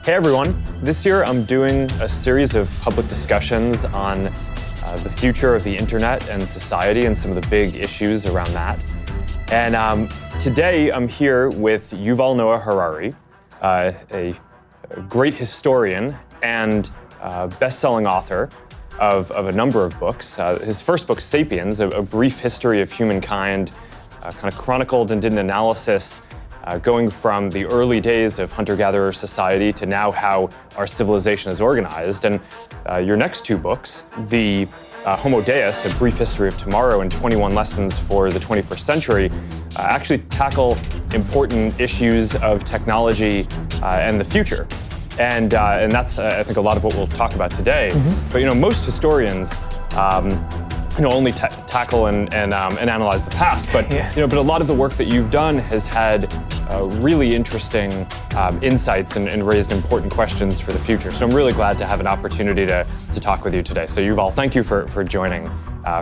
Hey everyone, this year I'm doing a series of public discussions on the future of the internet and society and some of the big issues around that. And today I'm here with Yuval Noah Harari, a great historian and best-selling author of a number of books. His first book, Sapiens, a brief history of humankind, kind of chronicled and did an analysis going from the early days of hunter-gatherer society to now how our civilization is organized. And your next two books, the Homo Deus, a brief history of tomorrow and 21 lessons for the 21st century, actually tackle important issues of technology and the future. And that's, I think, a lot of what we'll talk about today. Mm-hmm. But most historians only tackle and analyze the past. But but a lot of the work that you've done has had really interesting insights and raised important questions for the future. So I'm really glad to have an opportunity to talk with you today. So Yuval, thank you for joining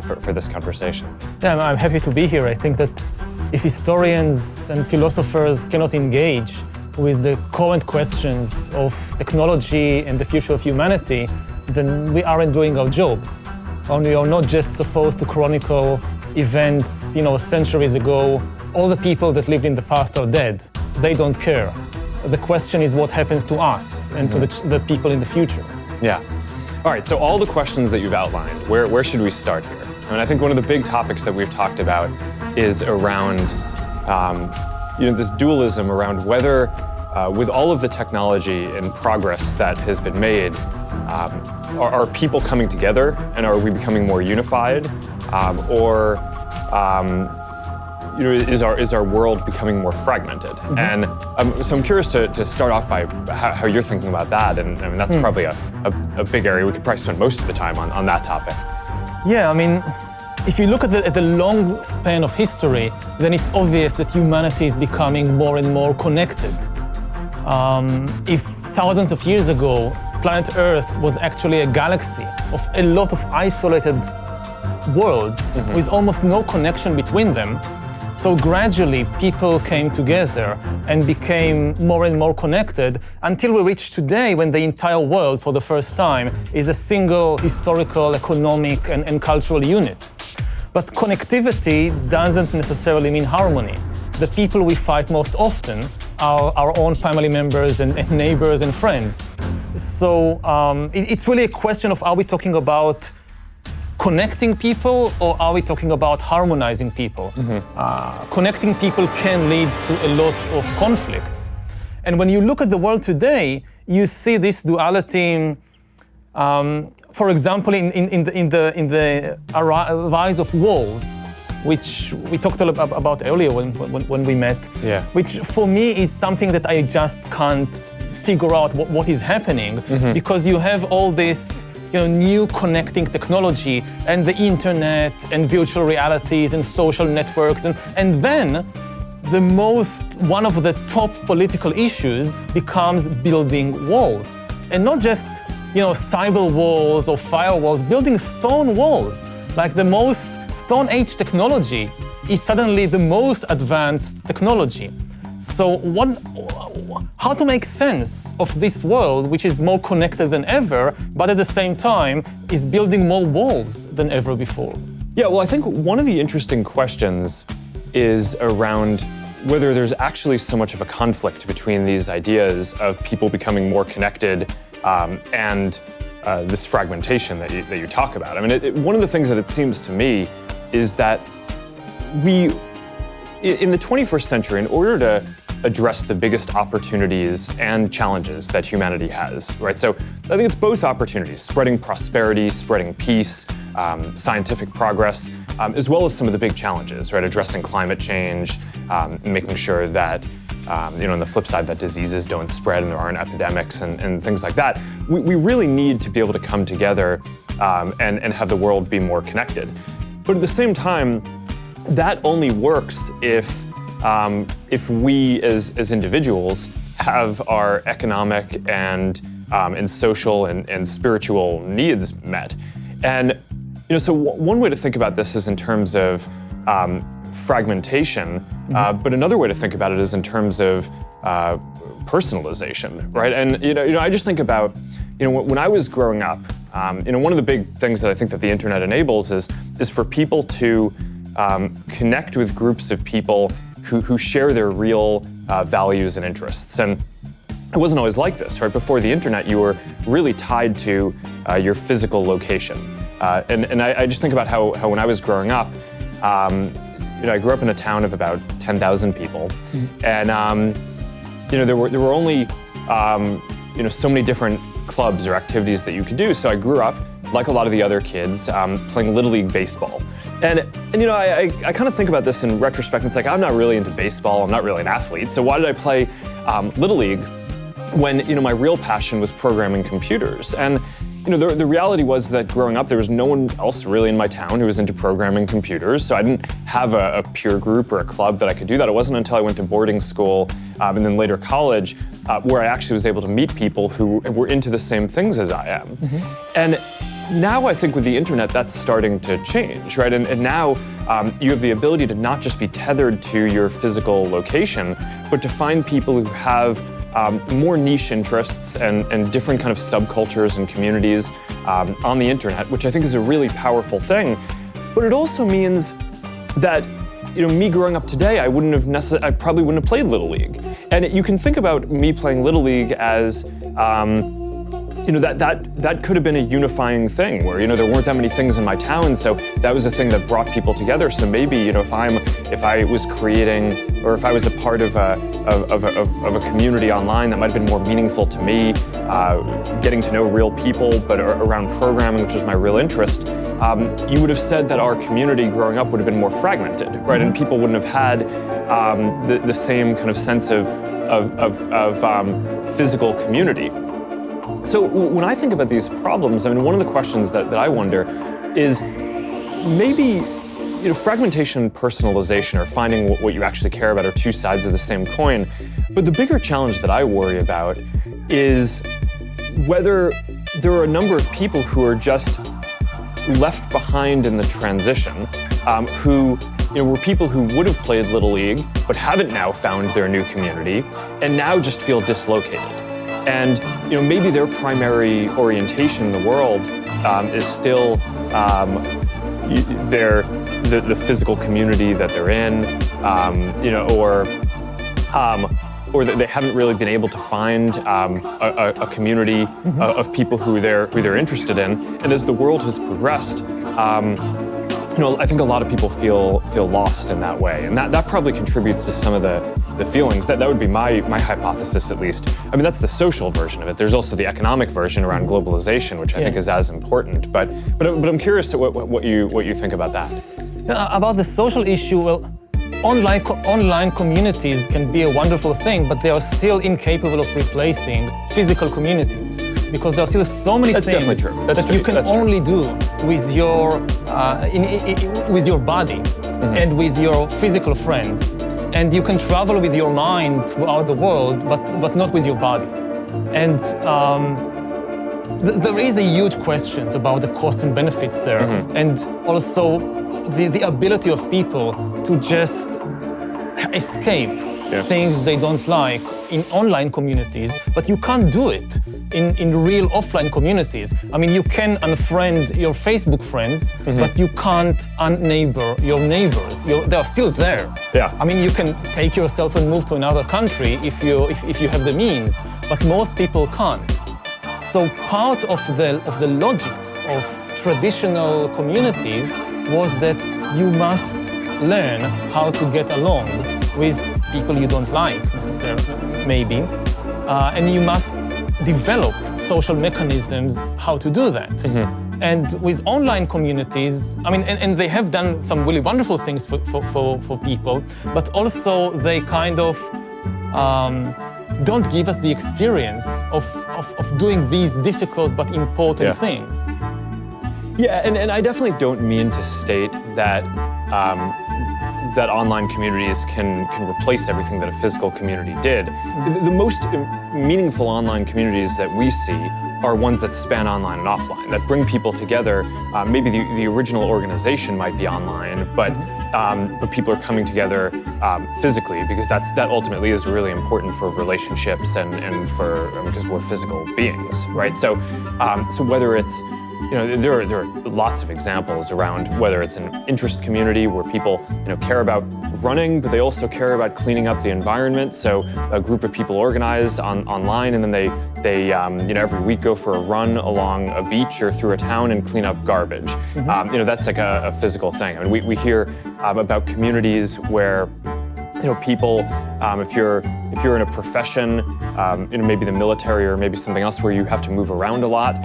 for this conversation. Yeah, I'm happy to be here. I think that if historians and philosophers cannot engage with the current questions of technology and the future of humanity, then we aren't doing our jobs. And we are not just supposed to chronicle events, centuries ago. All the people that lived in the past are dead. They don't care. The question is what happens to us and to the people in the future. Yeah. All right, so all the questions that you've outlined, where should we start here? I mean, I think one of the big topics that we've talked about is around this dualism around whether, with all of the technology and progress that has been made, are people coming together and are we becoming more unified, or is our world becoming more fragmented? Mm-hmm. And so I'm curious to start off by how you're thinking about that, and I mean that's probably a big area. We could probably spend most of the time on that topic. Yeah, I mean, if you look at the long span of history, then it's obvious that humanity is becoming more and more connected. If thousands of years ago, planet Earth was actually a galaxy of a lot of isolated worlds with almost no connection between them, so gradually people came together and became more and more connected until we reach today when the entire world for the first time is a single historical, economic and cultural unit. But connectivity doesn't necessarily mean harmony. The people we fight most often are our own family members and neighbors and friends. So it's really a question of, are we talking about connecting people or are we talking about harmonizing people? Connecting people can lead to a lot of conflicts. And when you look at the world today, you see this duality, for example, in the rise of walls, which we talked about earlier when we met, which for me is something that I just can't figure out what is happening, because you have all this new connecting technology and the internet and virtual realities and social networks, and then one of the top political issues becomes building walls, and not just cyber walls or firewalls, building stone walls. Like the most Stone Age technology is suddenly the most advanced technology. So how to make sense of this world, which is more connected than ever, but at the same time is building more walls than ever before? Yeah, well, I think one of the interesting questions is around whether there's actually so much of a conflict between these ideas of people becoming more connected and this fragmentation that you talk about. I mean, one of the things that it seems to me is that in the 21st century, in order to address the biggest opportunities and challenges that humanity has, right? So I think it's both opportunities, spreading prosperity, spreading peace, scientific progress, as well as some of the big challenges, right? Addressing climate change, making sure that on the flip side, that diseases don't spread and there aren't epidemics and things like that. We really need to be able to come together and have the world be more connected. But at the same time, that only works if we as individuals have our economic and social and spiritual needs met. And so one way to think about this is in terms of fragmentation, but another way to think about it is in terms of personalization, right? And I just think about, when I was growing up, one of the big things that I think that the internet enables is for people to connect with groups of people who share their real values and interests. And it wasn't always like this, right? Before the internet, you were really tied to your physical location. And I just think about how when I was growing up, I grew up in a town of about 10,000 people, and there were only so many different clubs or activities that you could do. So I grew up, like a lot of the other kids, playing Little League baseball. And I kind of think about this in retrospect. It's like, I'm not really into baseball. I'm not really an athlete. So why did I play Little League when my real passion was programming computers? And the reality was that growing up, there was no one else really in my town who was into programming computers. So I didn't have a peer group or a club that I could do that. It wasn't until I went to boarding school and then later college where I actually was able to meet people who were into the same things as I am. And now I think with the internet, that's starting to change, right? And now you have the ability to not just be tethered to your physical location, but to find people who have more niche interests and different kind of subcultures and communities on the internet, which I think is a really powerful thing. But it also means that me growing up today, I probably wouldn't have played Little League. And you can think about me playing Little League as that could have been a unifying thing where, there weren't that many things in my town, so that was a thing that brought people together. So maybe, if I was creating, or if I was a part of a community online that might have been more meaningful to me, getting to know real people, but around programming, which is my real interest, you would have said that our community growing up would have been more fragmented, right? And people wouldn't have had the same kind of sense of physical community. So when I think about these problems, one of the questions that I wonder is maybe fragmentation and personalization, or finding what you actually care about, are two sides of the same coin. But the bigger challenge that I worry about is whether there are a number of people who are just left behind in the transition, who were people who would have played Little League but haven't now found their new community and now just feel dislocated. And maybe their primary orientation in the world is still the physical community that they're in, or that they haven't really been able to find a community of people who they're interested in. And as the world has progressed, I think a lot of people feel lost in that way, and that probably contributes to some of the feelings. That would be my hypothesis, at least. That's the social version of it. There's also the economic version around globalization, which I think is as important. But I'm curious what you think about that. About the social issue, well, online communities can be a wonderful thing, but they are still incapable of replacing physical communities, because there are still so many things that you can only do with your body and with your physical friends. And you can travel with your mind throughout the world, but not with your body. And there is a huge questions about the costs and benefits there, and also the ability of people to just escape things they don't like in online communities, but you can't do it in real offline communities. You can unfriend your Facebook friends, but you can't unneighbor your neighbors. They are still there. You can take yourself and move to another country if you have the means, but most people can't. So part of the logic of traditional communities was that you must learn how to get along with people you don't like necessarily, maybe, and you must develop social mechanisms how to do that. And with online communities, and they have done some really wonderful things for people, but also they kind of don't give us the experience of doing these difficult but important things. Yeah, and I definitely don't mean to state that that online communities can replace everything that a physical community did. The most meaningful online communities that we see are ones that span online and offline, that bring people together. Maybe the original organization might be online, but people are coming together physically, because that ultimately is really important for relationships and for because we're physical beings, right? So whether it's there are lots of examples around whether it's an interest community where people care about running, but they also care about cleaning up the environment. So a group of people organize online, and then they every week go for a run along a beach or through a town and clean up garbage. That's like a physical thing. I mean, we hear about communities where people, if you're in a profession, maybe the military or maybe something else where you have to move around a lot,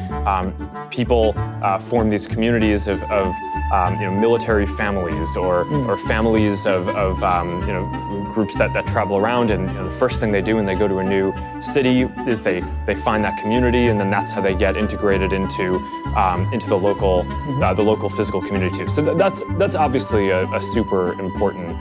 people form these communities of military families or families of groups that travel around, and the first thing they do when they go to a new city is they find that community, and then that's how they get integrated into the local physical community too. So that's obviously a super important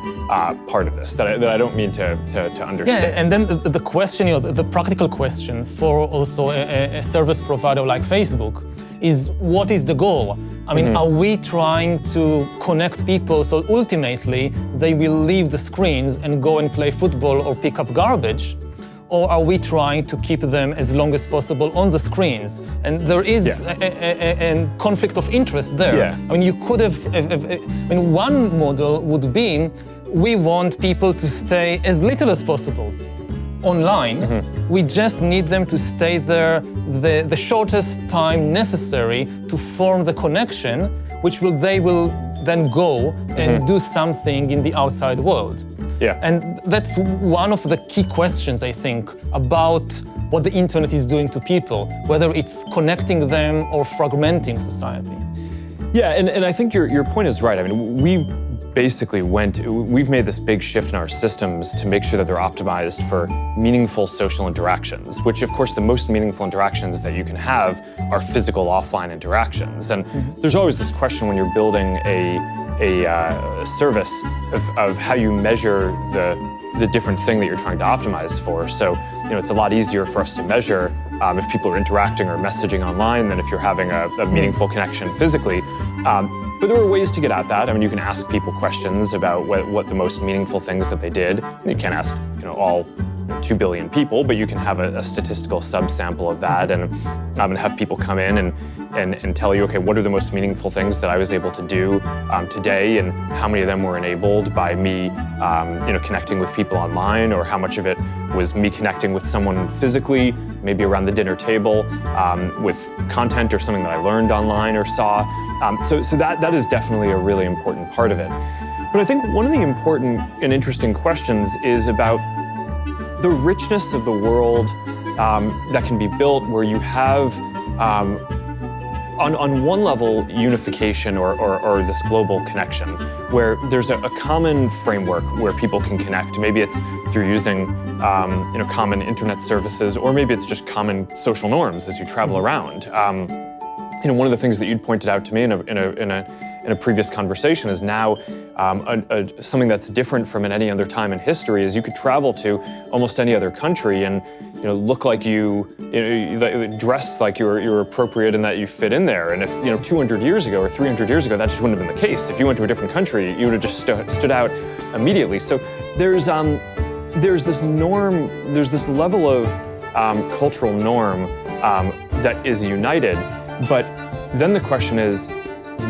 part of this that I don't mean to understand. Yeah, and then the question, the practical question for also a service provider like Facebook is, what is the goal? I mean, are we trying to connect people so ultimately they will leave the screens and go and play football or pick up garbage? Or are we trying to keep them as long as possible on the screens? And there is a conflict of interest there. Yeah. I mean, you could have, one model would be, we want people to stay as little as possible online. We just need them to stay there the shortest time necessary to form the connection, which they will then go and do something in the outside world. Yeah. And that's one of the key questions, I think, about what the internet is doing to people, whether it's connecting them or fragmenting society. Yeah, and I think your point is right. I mean, we've made this big shift in our systems to make sure that they're optimized for meaningful social interactions, which of course the most meaningful interactions that you can have are physical offline interactions. And there's always this question when you're building a service of how you measure the different thing that you're trying to optimize for. So, it's a lot easier for us to measure if people are interacting or messaging online than if you're having a meaningful connection physically. But there are ways to get at that. I mean, you can ask people questions about what the most meaningful things that they did. You can't ask, all 2 billion people, but you can have a statistical subsample of that and have people come in and tell you, okay, what are the most meaningful things that I was able to do today, and how many of them were enabled by me, connecting with people online, or how much of it was me connecting with someone physically, maybe around the dinner table, with content or something that I learned online or saw. So that is definitely a really important part of it. But I think one of the important and interesting questions is about the richness of the world that can be built, where you have, on one level, unification or this global connection, where there's a common framework where people can connect. Maybe it's through using common internet services, or maybe it's just common social norms as you travel around. One of the things that you'd pointed out to me in a previous conversation is now something that's different from at any other time in history is you could travel to almost any other country and look like you dress like you're appropriate and that you fit in there. And if 200 years ago or 300 years ago, that just wouldn't have been the case. If you went to a different country, you would have just stood out immediately. So there's this norm, there's this level of cultural norm that is united. But then the question is,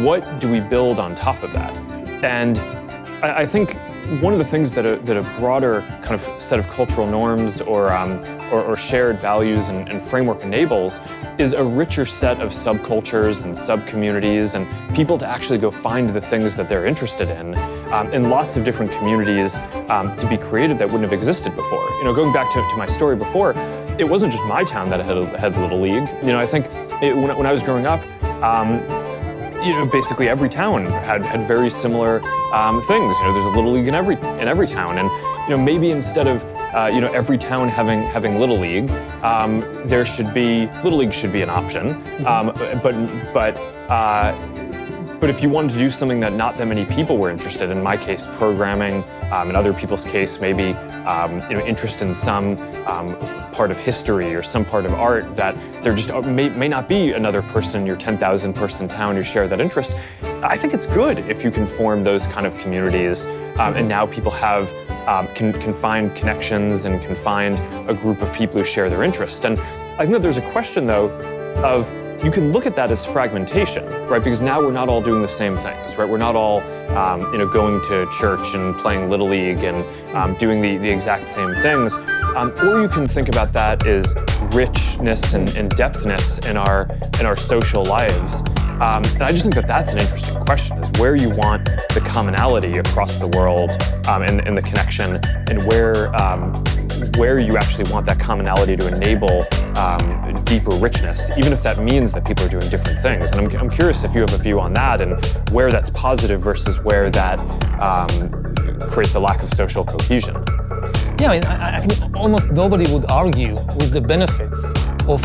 what do we build on top of that? And I think one of the things that a broader kind of set of cultural norms or shared values and framework enables is a richer set of subcultures and subcommunities and people to actually go find the things that they're interested in lots of different communities to be created that wouldn't have existed before. Going back to my story before, it wasn't just my town that had Little League. I think when I was growing up, basically every town had very similar things. There's a Little League in every town, and maybe instead of every town having Little League, Little League should be an option. But But if you wanted to do something that not that many people were interested in my case, programming, in other people's case, maybe interest in some part of history or some part of art that there just may not be another person in your 10,000 person town who share that interest. I think it's good if you can form those kind of communities, and now people have can find connections and can find a group of people who share their interest. And I think that there's a question though of you can look at that as fragmentation, right? Because now we're not all doing the same things, right? We're not all, going to church and playing Little League and doing the exact same things. Or you can think about that as richness and depthness in our social lives. And I just think that that's an interesting question: is where you want the commonality across the world and the connection, and where you actually want that commonality to enable deeper richness, even if that means that people are doing different things. And I'm curious if you have a view on that and where that's positive versus where that creates a lack of social cohesion. Yeah, I think almost nobody would argue with the benefits of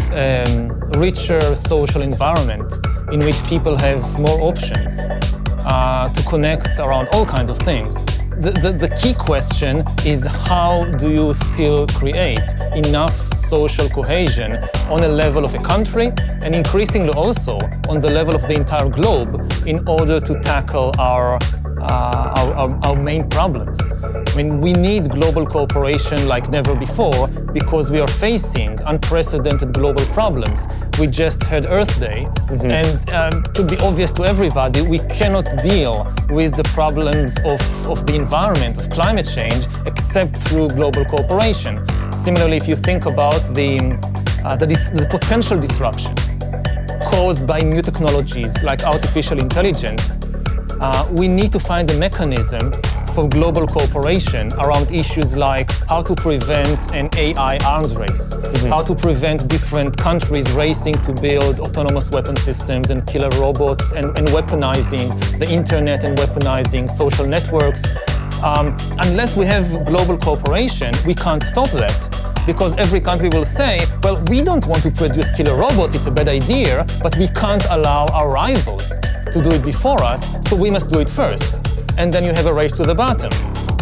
richer social environment in which people have more options to connect around all kinds of things. The key question is, how do you still create enough social cohesion on a level of a country and increasingly also on the level of the entire globe in order to tackle our main problems? I mean, we need global cooperation like never before because we are facing unprecedented global problems. We just had Earth Day, and to be obvious to everybody, we cannot deal with the problems of the environment, of climate change, except through global cooperation. Similarly, if you think about the potential disruption caused by new technologies like artificial intelligence, we need to find a mechanism for global cooperation around issues like how to prevent an AI arms race, how to prevent different countries racing to build autonomous weapon systems and killer robots and weaponizing the internet and weaponizing social networks. Unless we have global cooperation, we can't stop that. Because every country will say, well, we don't want to produce killer robots, it's a bad idea, but we can't allow our rivals to do it before us, so we must do it first. And then you have a race to the bottom.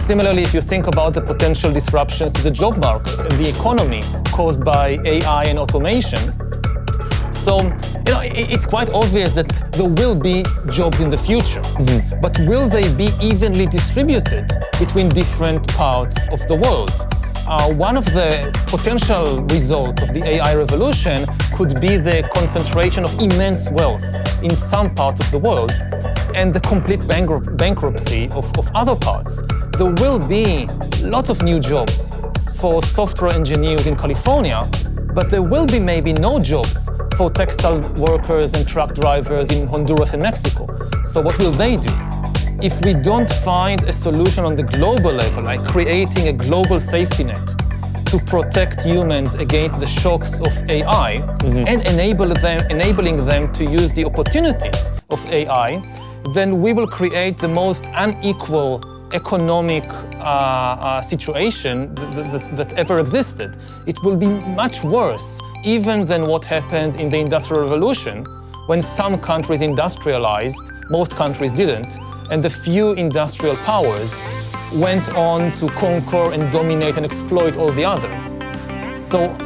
Similarly, if you think about the potential disruptions to the job market and the economy caused by AI and automation, so it's quite obvious that there will be jobs in the future, but will they be evenly distributed between different parts of the world? One of the potential results of the AI revolution could be the concentration of immense wealth in some parts of the world and the complete bankruptcy of other parts. There will be lots of new jobs for software engineers in California, but there will be maybe no jobs for textile workers and truck drivers in Honduras and Mexico. So what will they do? If we don't find a solution on the global level, like creating a global safety net to protect humans against the shocks of AI and enabling them to use the opportunities of AI, then we will create the most unequal economic situation that ever existed. It will be much worse even than what happened in the Industrial Revolution, when some countries industrialized, most countries didn't, and the few industrial powers went on to conquer and dominate and exploit all the others. So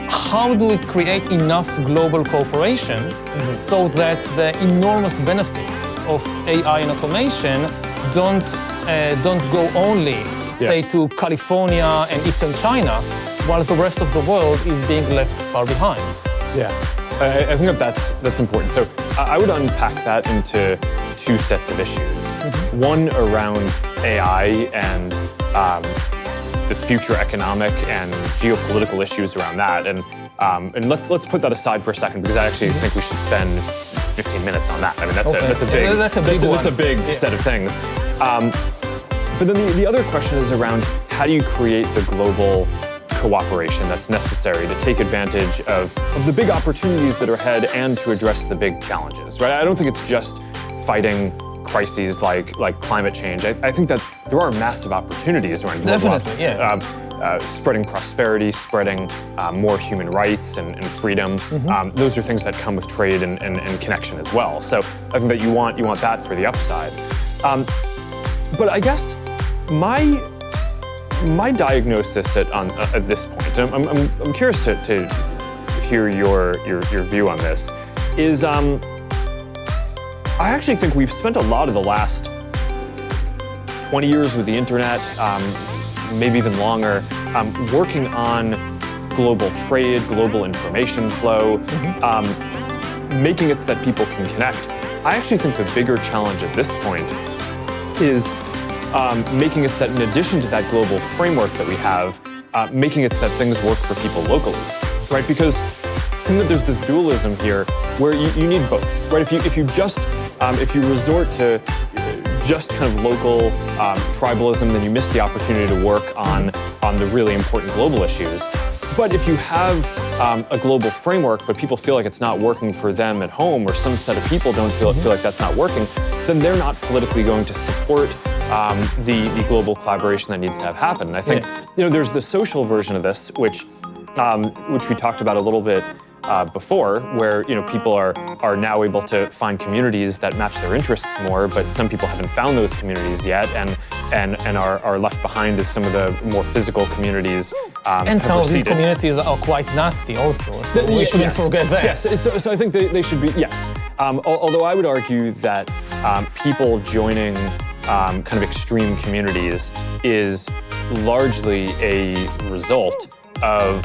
how do we create enough global cooperation so that the enormous benefits of AI and automation don't go only, say, to California and Eastern China, while the rest of the world is being left far behind? Yeah, I think that's important. So I would unpack that into two sets of issues. One around AI and the future economic and geopolitical issues around that, and let's put that aside for a second, because I actually think we should spend 15 minutes on that. I mean, that's a big set of things. But then the other question is around how do you create the global cooperation that's necessary to take advantage of the big opportunities that are ahead and to address the big challenges, right? I don't think it's just fighting crises like climate change. I think that there are massive opportunities around global. Definitely, yeah. spreading prosperity, spreading more human rights and freedom. Those are things that come with trade and connection as well. So I think that you want that for the upside. But I guess my diagnosis at this point, and I'm curious to hear your view on this, is I actually think we've spent a lot of the last 20 years with the internet, maybe even longer, working on global trade, global information flow, making it so that people can connect. I actually think the bigger challenge at this point is making it so that in addition to that global framework that we have, making it so that things work for people locally, right? Because I think that there's this dualism here where you need both, right? If you resort to just kind of local tribalism, then you miss the opportunity to work on the really important global issues. But if you have a global framework, but people feel like it's not working for them at home, or some set of people don't feel like that's not working, then they're not politically going to support the global collaboration that needs to have happen. And I think there's the social version of this, which we talked about a little bit before, where people are now able to find communities that match their interests more, but some people haven't found those communities yet, and are left behind as some of the more physical communities. And some of these communities are quite nasty also, so we shouldn't forget that. Yes, so I think they should be, yes. Although I would argue that people joining kind of extreme communities is largely a result of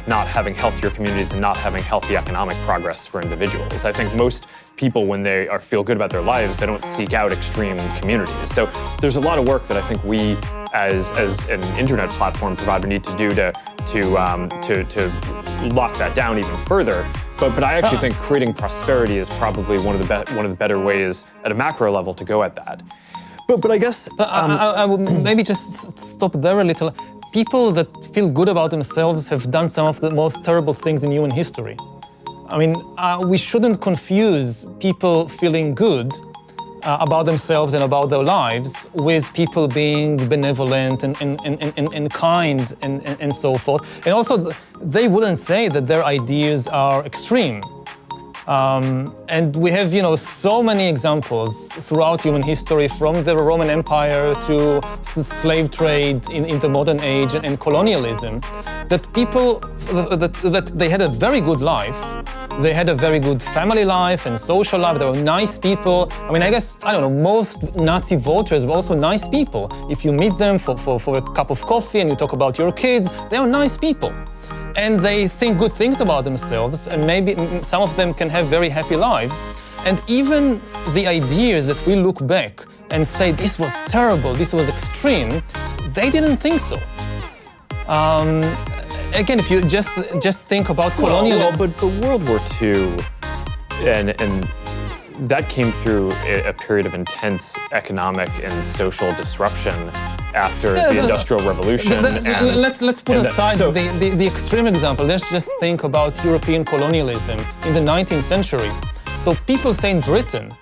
not having healthier communities and not having healthy economic progress for individuals. I think most people, when they feel good about their lives, they don't seek out extreme communities. So there's a lot of work that I think we, as an internet platform provider, need to do to lock that down even further. But I actually think creating prosperity is probably one of the better ways at a macro level to go at that. But I guess I would maybe just stop there a little. People that feel good about themselves have done some of the most terrible things in human history. I mean, we shouldn't confuse people feeling good about themselves and about their lives with people being benevolent and kind and so forth. And also, they wouldn't say that their ideas are extreme. And we have, so many examples throughout human history, from the Roman Empire to slave trade in the modern age and colonialism, that people, that they had a very good life. They had a very good family life and social life. They were nice people. I mean, I guess, most Nazi voters were also nice people. If you meet them for a cup of coffee and you talk about your kids, they are nice people. And they think good things about themselves, and maybe some of them can have very happy lives. And even the ideas that we look back and say, this was terrible, this was extreme, they didn't think so. Again, if you just think about colonialism. But World War II, and that came through a period of intense economic and social disruption after the Industrial Revolution. Let's put aside the extreme example. Let's just think about European colonialism in the 19th century. So people say in Britain,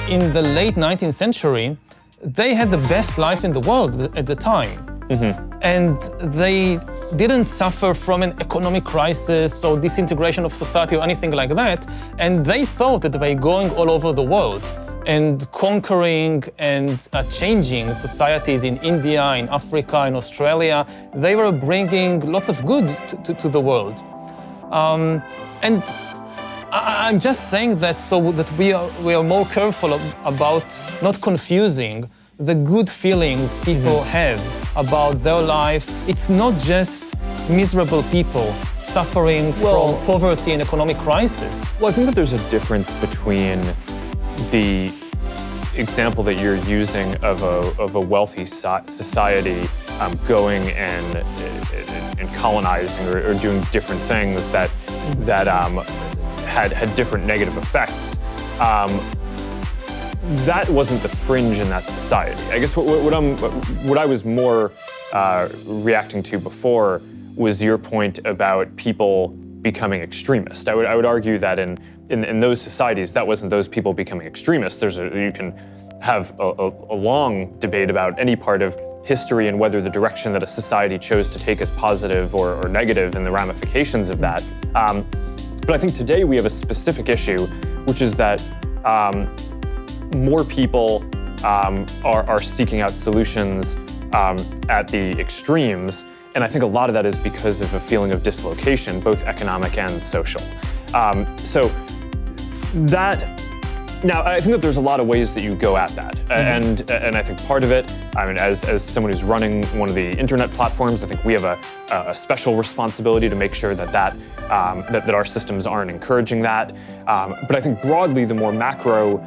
in the late 19th century, they had the best life in the world at the time. And they didn't suffer from an economic crisis or disintegration of society or anything like that. And they thought that by going all over the world and conquering and changing societies in India, in Africa, in Australia, they were bringing lots of good to the world. And I'm just saying that so that we are more careful about not confusing the good feelings people have about their life. It's not just miserable people suffering from poverty and economic crisis. Well, I think that there's a difference between the example that you're using of a wealthy society going and colonizing or doing different things that had different negative effects. That wasn't the fringe in that society. I guess what I was more reacting to before was your point about people becoming extremist. I would argue that in those societies, that wasn't those people becoming extremists. You can have a long debate about any part of history and whether the direction that a society chose to take is positive or negative and the ramifications of that. But I think today we have a specific issue, which is that more people are seeking out solutions at the extremes. And I think a lot of that is because of a feeling of dislocation, both economic and social. Now, I think that there's a lot of ways that you go at that. And I think part of it, I mean, as someone who's running one of the internet platforms, I think we have a special responsibility to make sure that our systems aren't encouraging that. But I think broadly, the more macro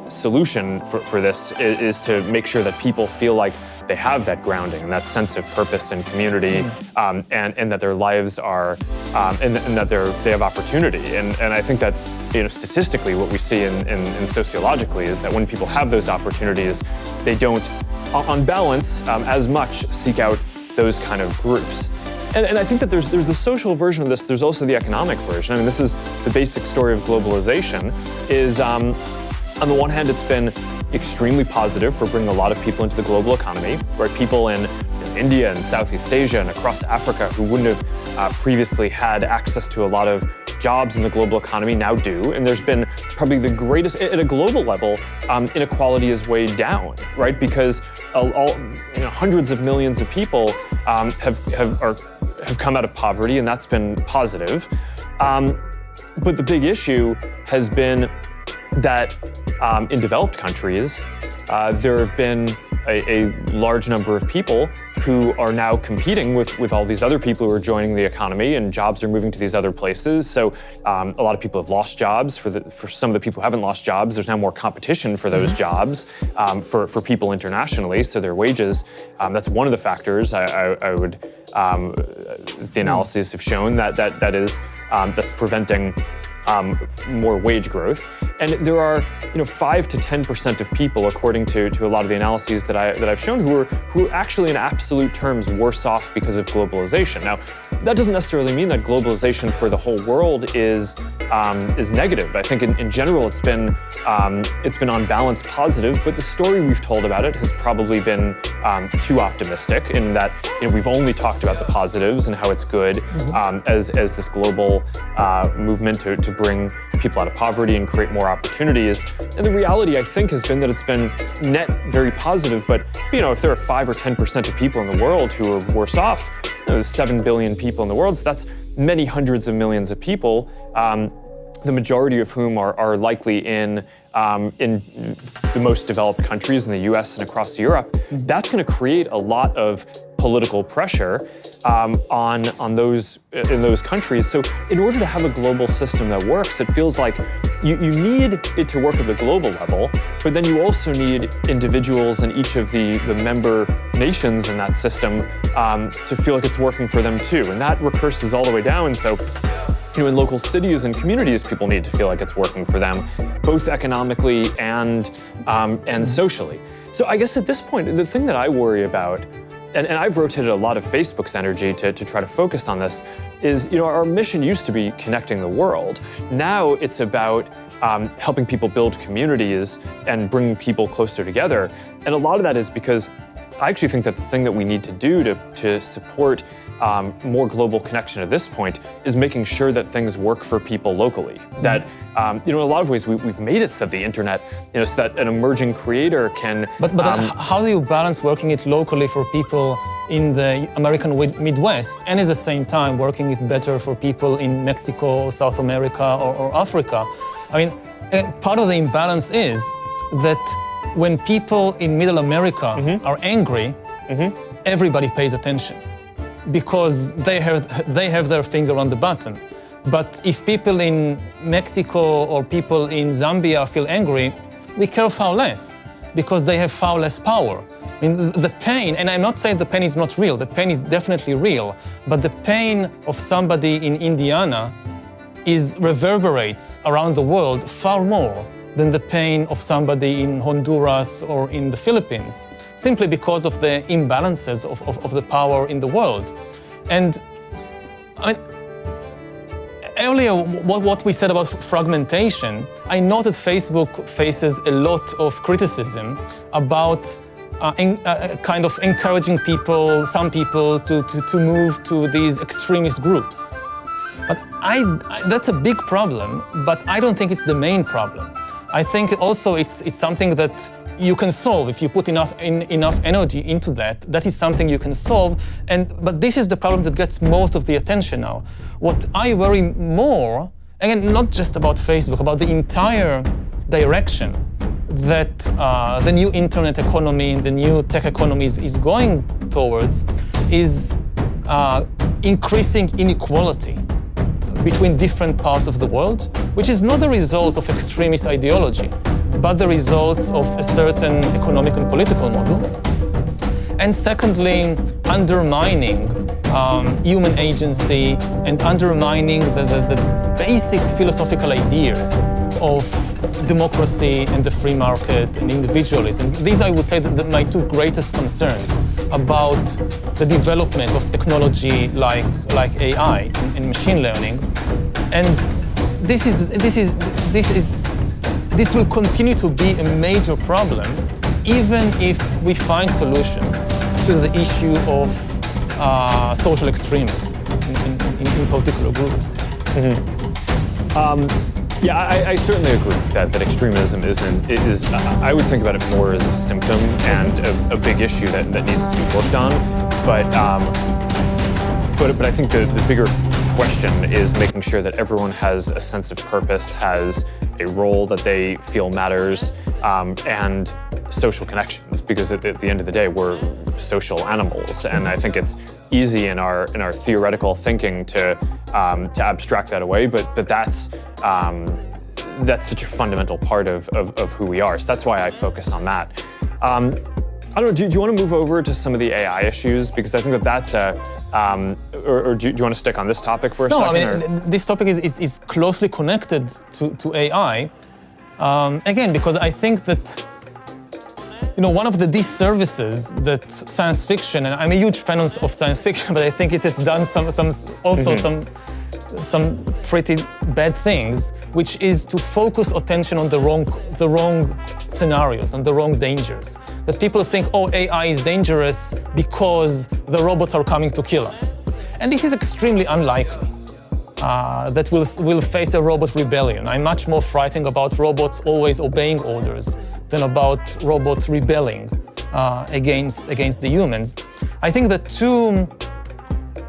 solution for this is to make sure that people feel like they have that grounding and that sense of purpose and community, and that their lives are, and that they have opportunity. And I think that, statistically, what we see in sociologically is that when people have those opportunities, they don't, on balance, as much seek out those kind of groups. And I think that there's the social version of this. There's also the economic version. I mean, this is the basic story of globalization. Is on the one hand, it's been extremely positive for bringing a lot of people into the global economy, right? People in India and Southeast Asia and across Africa who wouldn't have previously had access to a lot of jobs in the global economy now do. And there's been probably the greatest, at a global level, inequality is way down, right? Because hundreds of millions of people have come out of poverty, and that's been positive. But the big issue has been that in developed countries, there have been a large number of people who are now competing with all these other people who are joining the economy, and jobs are moving to these other places. So a lot of people have lost jobs. For some of the people who haven't lost jobs, there's now more competition for those jobs for people internationally. So their wages, that's one of the factors I would, the analyses have shown that's preventing more wage growth. And there are 5 to 10% of people, according to a lot of the analyses that I've shown, who are actually in absolute terms worse off because of globalization. Now, that doesn't necessarily mean that globalization for the whole world is negative. I think in general it's been on balance positive, but the story we've told about it has probably been too optimistic in that we've only talked about the positives and how it's good as this global movement to bring people out of poverty and create more opportunities. And the reality, I think, has been that it's been net very positive. But if there are 5 or 10% of people in the world who are worse off, there's 7 billion people in the world, so that's many hundreds of millions of people, the majority of whom are likely in the most developed countries in the US and across Europe. That's going to create a lot of political pressure on those in those countries. So in order to have a global system that works, it feels like you need it to work at the global level, but then you also need individuals in each of the member nations in that system to feel like it's working for them too. And that recurses all the way down. So in local cities and communities, people need to feel like it's working for them, both economically and socially. So I guess at this point, the thing that I worry about, and I've rotated a lot of Facebook's energy to try to focus on this, is our mission used to be connecting the world. Now it's about helping people build communities and bringing people closer together. And a lot of that is because I actually think that the thing that we need to do to support more global connection at this point is making sure that things work for people locally. That in a lot of ways we've made it so that the internet, so that an emerging creator can. But how do you balance working it locally for people in the American Midwest and at the same time working it better for people in Mexico, South America, or Africa? I mean, part of the imbalance is that when people in Middle America are angry, everybody pays attention, because they have their finger on the button. But if people in Mexico or people in Zambia feel angry, we care far less, because they have far less power. I mean, the pain, and I'm not saying the pain is not real, the pain is definitely real, but the pain of somebody in Indiana reverberates around the world far more than the pain of somebody in Honduras or in the Philippines, simply because of the imbalances of the power in the world. And I mean, earlier, what we said about fragmentation, I know that Facebook faces a lot of criticism about kind of encouraging some people to move to these extremist groups. But that's a big problem, but I don't think it's the main problem. I think also it's something that you can solve if you put enough energy into that. That is something you can solve. But this is the problem that gets most of the attention now. What I worry more, again, not just about Facebook, about the entire direction that the new internet economy, the new tech economy is going towards, is increasing inequality between different parts of the world, which is not the result of extremist ideology, but the results of a certain economic and political model. And secondly, undermining human agency and undermining the basic philosophical ideas of democracy and the free market and individualism. These, I would say, that my two greatest concerns about the development of technology like AI and machine learning. And this will continue to be a major problem, even if we find solutions to the issue of social extremism in particular groups. Yeah, I certainly agree that extremism is I would think about it more as a symptom and a big issue that needs to be worked on. But I think the bigger question is making sure that everyone has a sense of purpose, has a role that they feel matters, and social connections, because at the end of the day, we're social animals. And I think it's easy in our theoretical thinking to abstract that away, but that's such a fundamental part of who we are. So that's why I focus on that. I don't know, do you want to move over to some of the AI issues? Because I think that's or do you want to stick on this topic for a second? No, I mean, this topic is closely connected to AI. Again, because I think that, one of the disservices that science fiction, and I'm a huge fan of science fiction, but I think it has done some pretty bad things, which is to focus attention on the wrong scenarios and the wrong dangers. That people think, oh, AI is dangerous because the robots are coming to kill us. And this is extremely unlikely. That we'll face a robot rebellion. I'm much more frightened about robots always obeying orders than about robots rebelling against the humans. I think the two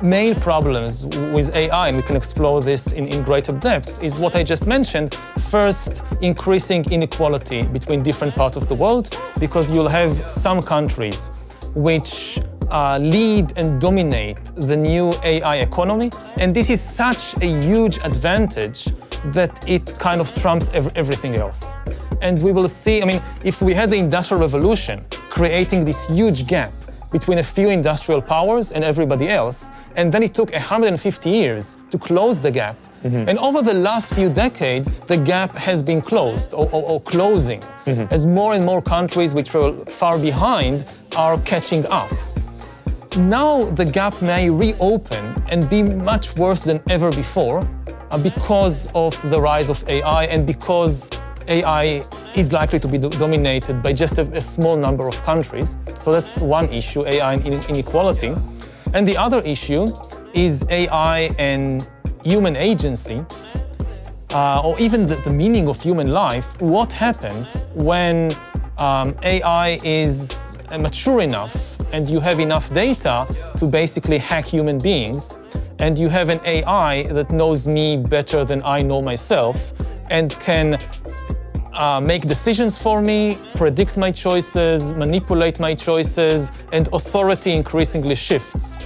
main problems with AI, and we can explore this in greater depth, is what I just mentioned. First, increasing inequality between different parts of the world, because you'll have some countries which lead and dominate the new AI economy. And this is such a huge advantage that it kind of trumps everything else. And we will see, if we had the Industrial Revolution creating this huge gap between a few industrial powers and everybody else, and then it took 150 years to close the gap. And over the last few decades, the gap has been closed or closing, as more and more countries which were far behind are catching up. Now the gap may reopen and be much worse than ever before because of the rise of AI and because AI is likely to be dominated by just a small number of countries. So that's one issue, AI and inequality. And the other issue is AI and human agency, or even the meaning of human life. What happens when AI is mature enough and you have enough data to basically hack human beings, and you have an AI that knows me better than I know myself and can make decisions for me, predict my choices, manipulate my choices, and authority increasingly shifts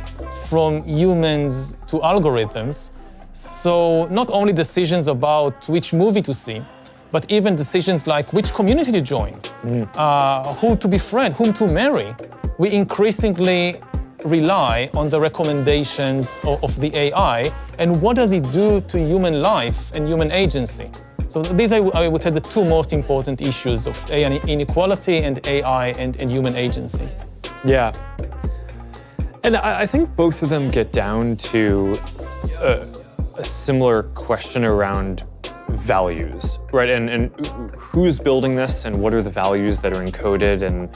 from humans to algorithms. So not only decisions about which movie to see, but even decisions like which community to join, who to befriend, whom to marry. We increasingly rely on the recommendations of the AI, and what does it do to human life and human agency? So these I would say the two most important issues of AI inequality and AI and human agency. Yeah. And I think both of them get down to a similar question around values, right? And who's building this, and what are the values that are encoded, and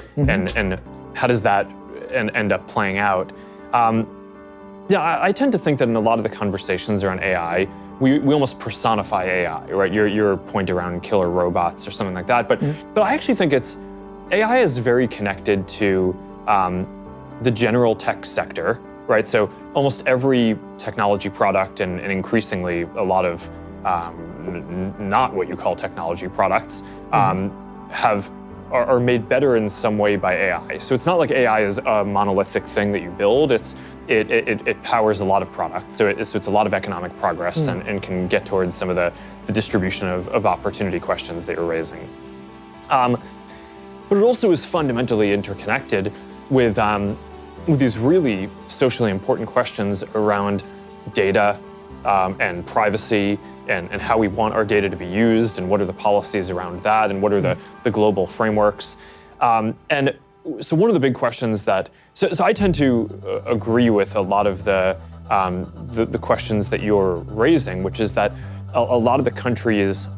how does that end up playing out? I tend to think that in a lot of the conversations around AI, we almost personify AI, right? Your point around killer robots or something like that. But I actually think AI is very connected to the general tech sector, right? So almost every technology product and increasingly a lot of not what you call technology products are made better in some way by AI. So it's not like AI is a monolithic thing that you build. It powers a lot of products. So it's a lot of economic progress and can get towards some of the distribution of opportunity questions that you're raising. But it also is fundamentally interconnected with these really socially important questions around data and privacy and how we want our data to be used and what are the policies around that and what are the global frameworks. And so one of the big questions that, so I tend to agree with a lot of the questions that you're raising, which is that a lot of the countries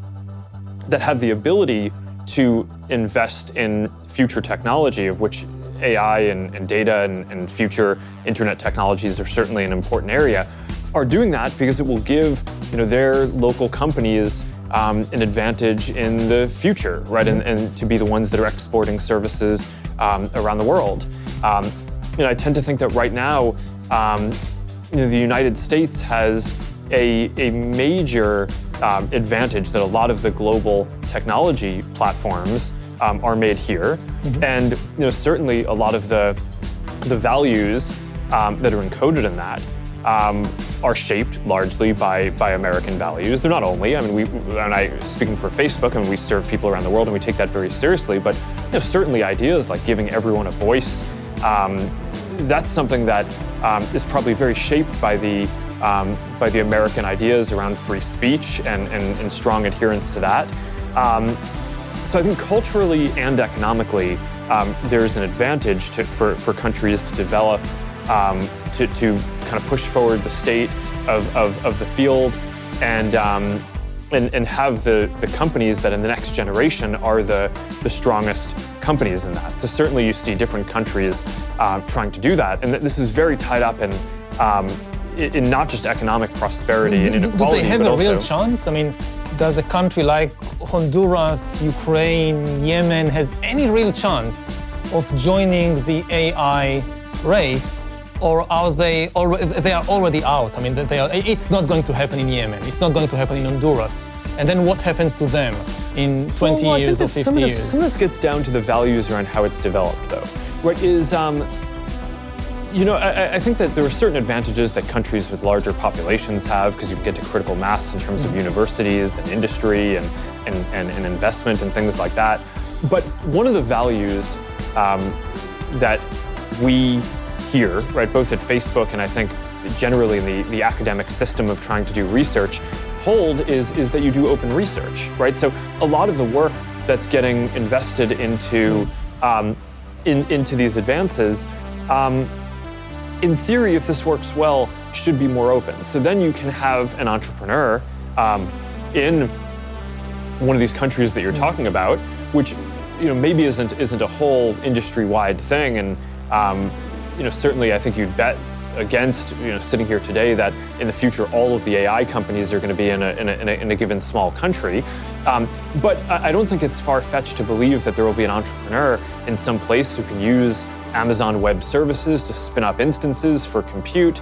that have the ability to invest in future technology, of which AI and data and future internet technologies are certainly an important area, are doing that because it will give their local companies an advantage in the future, right? And to be the ones that are exporting services around the world. I tend to think that right now, the United States has a major advantage that a lot of the global technology platforms are made here, and certainly a lot of the values that are encoded in that are shaped largely by American values. They're not only. I mean, speaking for Facebook, we serve people around the world, and we take that very seriously. But certainly ideas like giving everyone a voice, that's something that is probably very shaped by the American ideas around free speech and strong adherence to that. So I think culturally and economically, there's an advantage for countries to develop, to kind of push forward the state of the field and have the companies that in the next generation are the strongest companies in that. So certainly you see different countries trying to do that. And this is very tied up in not just economic prosperity and inequality, do they have but a real also chance? I mean, does a country like Honduras, Ukraine, Yemen has any real chance of joining the AI race, or are they are already out? I mean, it's not going to happen in Yemen. It's not going to happen in Honduras. And then what happens to them in 20 years or 50 years? Some of this gets down to the values around how it's developed, though. Right? I think that there are certain advantages that countries with larger populations have because you can get to critical mass in terms of universities and industry and investment and things like that. But one of the values that we here, right, both at Facebook and I think generally in the academic system of trying to do research, hold is that you do open research, right? So a lot of the work that's getting invested into these advances, in theory, if this works well, should be more open. So then you can have an entrepreneur in one of these countries that you're talking about, which maybe isn't a whole industry-wide thing, and certainly I think you'd bet against sitting here today that in the future all of the AI companies are going to be in a given small country. But I don't think it's far-fetched to believe that there will be an entrepreneur in some place who can use Amazon Web Services to spin up instances for compute,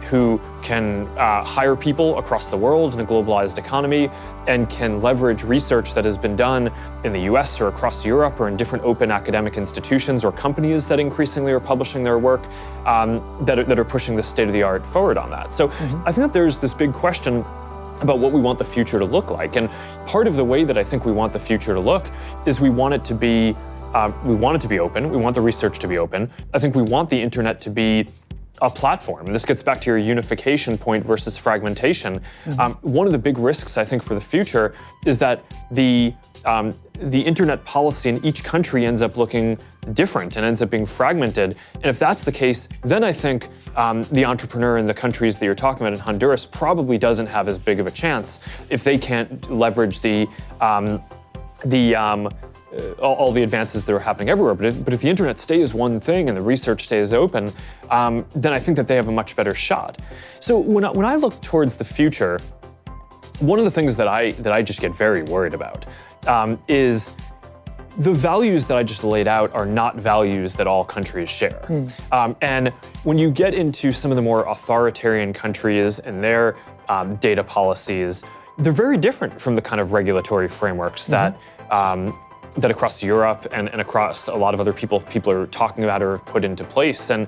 who can hire people across the world in a globalized economy and can leverage research that has been done in the US or across Europe or in different open academic institutions or companies that increasingly are publishing their work that are pushing the state-of-the-art forward on that. So I think that there's this big question about what we want the future to look like. And part of the way that I think we want the future to look is we want it to be open. We want the research to be open. I think we want the internet to be a platform. And this gets back to your unification point versus fragmentation. One of the big risks, I think, for the future is that the internet policy in each country ends up looking different and ends up being fragmented. And if that's the case, then I think the entrepreneur in the countries that you're talking about in Honduras probably doesn't have as big of a chance if they can't leverage the all the advances that are happening everywhere. But if the internet stays one thing and the research stays open, then I think that they have a much better shot. So when I look towards the future, one of the things that I just get very worried about is the values that I just laid out are not values that all countries share. And when you get into some of the more authoritarian countries and their data policies, they're very different from the kind of regulatory frameworks that across Europe and across a lot of other people are talking about or have put into place. And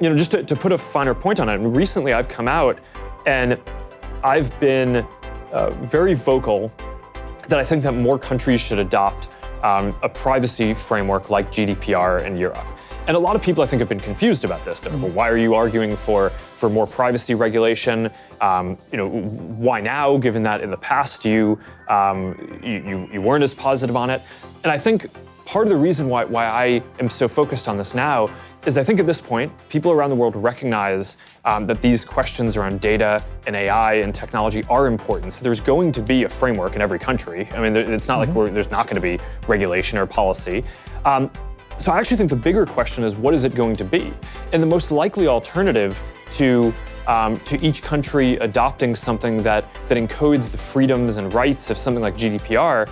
just to put a finer point on it, recently I've come out and I've been very vocal that I think that more countries should adopt a privacy framework like GDPR in Europe. And a lot of people, I think, have been confused about this. They're like, well, why are you arguing for more privacy regulation? Why now, given that in the past you weren't as positive on it? And I think part of the reason why I am so focused on this now is I think at this point, people around the world recognize that these questions around data and AI and technology are important. So there's going to be a framework in every country. I mean, it's not like there's not going to be regulation or policy. So I actually think the bigger question is, what is it going to be? And the most likely alternative to each country adopting something that encodes the freedoms and rights of something like GDPR,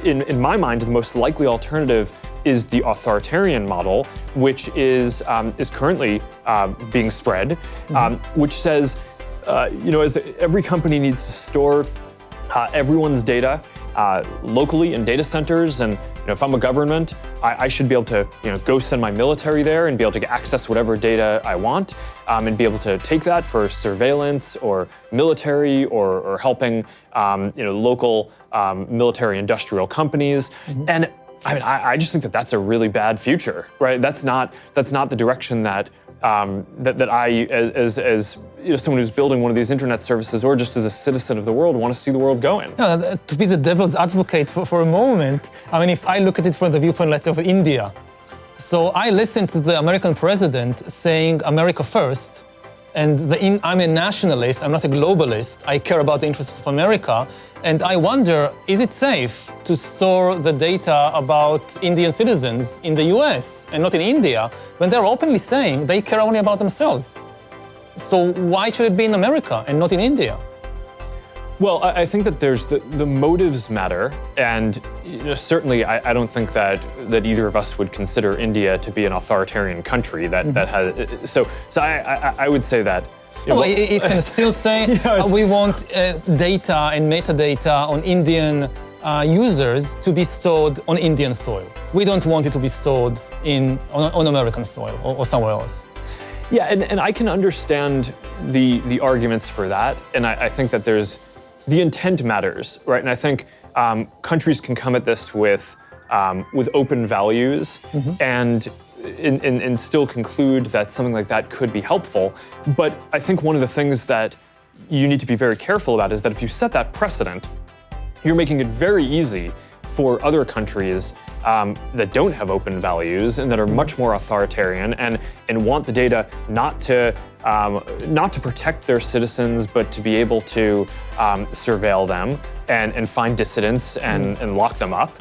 in my mind, the most likely alternative is the authoritarian model, which is currently being spread, which says, as every company needs to store everyone's data locally in data centers, and if I'm a government, I should be able to go send my military there and be able to access whatever data I want, and be able to take that for surveillance or military or helping local military industrial companies. And I mean, I just think that that's a really bad future, right? That's not the direction that I, as someone who's building one of these internet services, or just as a citizen of the world, want to see the world going. To be the devil's advocate for a moment, I mean, if I look at it from the viewpoint, let's say, of India, so I listened to the American president saying America first, and I'm a nationalist, I'm not a globalist, I care about the interests of America, and I wonder, is it safe to store the data about Indian citizens in the US and not in India, when they're openly saying they care only about themselves? So why should it be in America and not in India? Well, I think that there's the motives matter, and certainly I don't think that either of us would consider India to be an authoritarian country that has. So I would say that. It can still say we want data and metadata on Indian users to be stored on Indian soil. We don't want it to be stored on American soil or somewhere else. Yeah, and I can understand the arguments for that, and I think that the intent matters, right? And I think countries can come at this with open values and still conclude that something like that could be helpful. But I think one of the things that you need to be very careful about is that if you set that precedent, you're making it very easy for other countries that don't have open values and that are much more authoritarian and want the data not to protect their citizens, but to be able to surveil them and find dissidents and lock them up.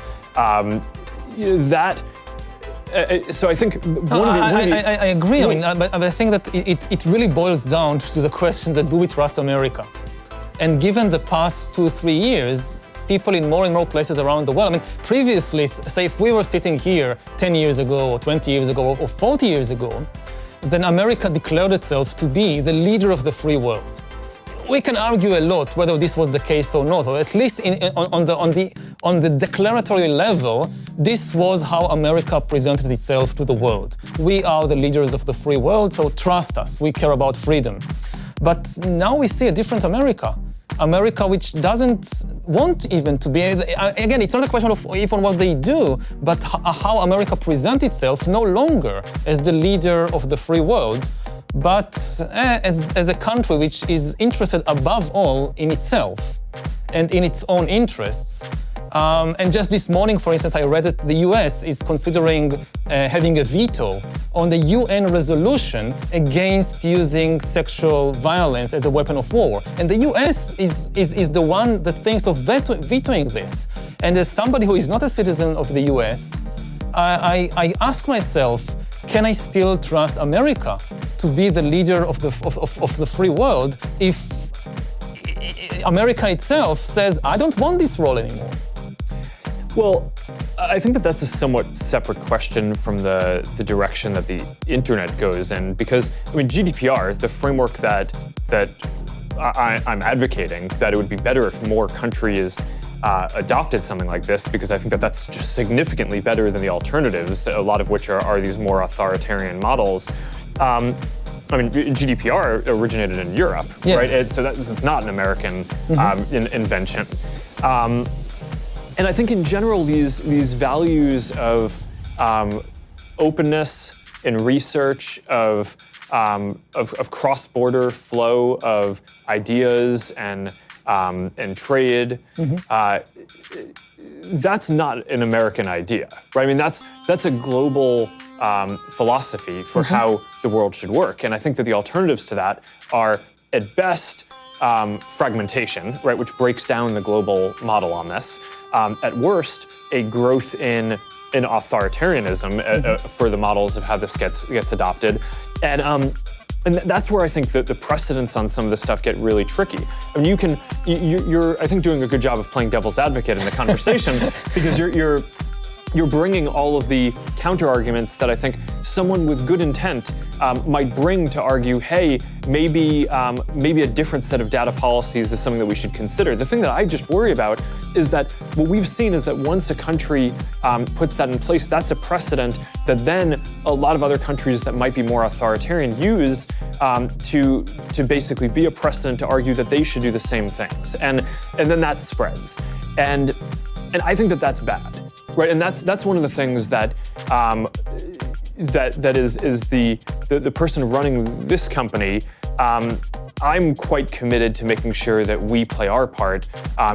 So I think I agree. But I think that it really boils down to the question that do we trust America? And given the past 2-3 years, people in more and more places around the world, I mean, previously, say if we were sitting here 10 years ago or 20 years ago or 40 years ago, then America declared itself to be the leader of the free world. We can argue a lot whether this was the case or not, or at least on the declaratory level, this was how America presented itself to the world. We are the leaders of the free world, so trust us, we care about freedom. But now we see a different America. America which doesn't want even to be, again, it's not a question of even what they do, but how America presents itself no longer as the leader of the free world, but as a country which is interested above all in itself and in its own interests. And just this morning, for instance, I read that the US is considering having a veto on the UN resolution against using sexual violence as a weapon of war. And the US is the one that thinks of vetoing this. And as somebody who is not a citizen of the US, I ask myself, can I still trust America to be the leader of the free world if America itself says, I don't want this role anymore? Well, I think that that's a somewhat separate question from the direction that the internet goes in, because I mean, GDPR, the framework that I'm advocating, that it would be better if more countries adopted something like this, because I think that that's just significantly better than the alternatives, a lot of which are these more authoritarian models. I mean, GDPR originated in Europe, right? So it's not an American invention. And I think in general, these values of openness in research, of cross-border flow of ideas and trade, that's not an American idea, right? I mean, that's a global philosophy for how the world should work. And I think that the alternatives to that are, at best, fragmentation, right, which breaks down the global model on this. At worst, a growth in authoritarianism for the models of how this gets adopted. And that's where I think that the precedents on some of this stuff get really tricky. I mean, you're I think doing a good job of playing devil's advocate in the conversation because you're bringing all of the counter arguments that I think someone with good intent might bring to argue, hey, maybe a different set of data policies is something that we should consider. The thing that I just worry about is that what we've seen is that once a country puts that in place, that's a precedent that then a lot of other countries that might be more authoritarian use to basically be a precedent to argue that they should do the same things. And then that spreads. And I think that that's bad. Right, and that's one of the things that that is the person running this company. I'm quite committed to making sure that we play our part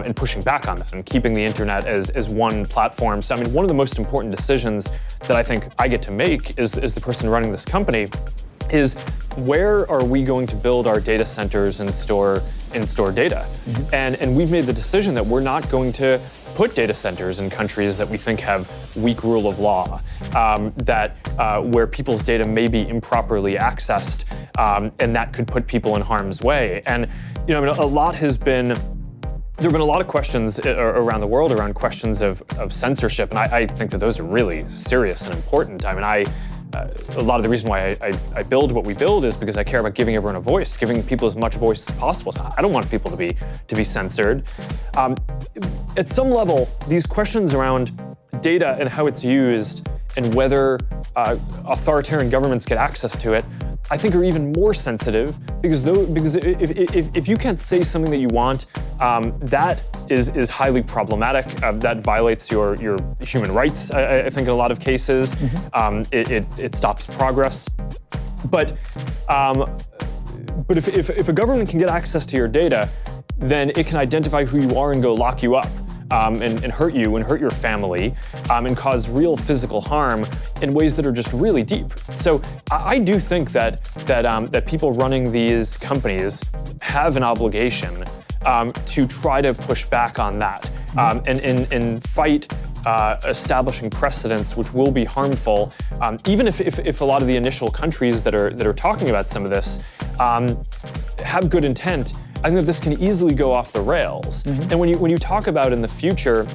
in pushing back on that and keeping the internet as one platform. So I mean, one of the most important decisions that I think I get to make is the person running this company is where are we going to build our data centers and store data? And we've made the decision that we're not going to put data centers in countries that we think have weak rule of law, where people's data may be improperly accessed, and that could put people in harm's way. And I mean, there have been a lot of questions around the world around questions of censorship, and I think that those are really serious and important. I mean, a lot of the reason why I build what we build is because I care about giving everyone a voice, giving people as much voice as possible. So I don't want people to be censored. At some level, these questions around data and how it's used and whether authoritarian governments get access to it, I think are even more sensitive because if you can't say something that you want, that is highly problematic. That violates your human rights, I think, in a lot of cases. It stops progress. But if a government can get access to your data, then it can identify who you are and go lock you up. And hurt you and hurt your family and cause real physical harm in ways that are just really deep. So I do think that people running these companies have an obligation to try to push back on that and fight establishing precedents which will be harmful, even if a lot of the initial countries that are talking about some of this have good intent. I think that this can easily go off the rails. And when you talk about in the future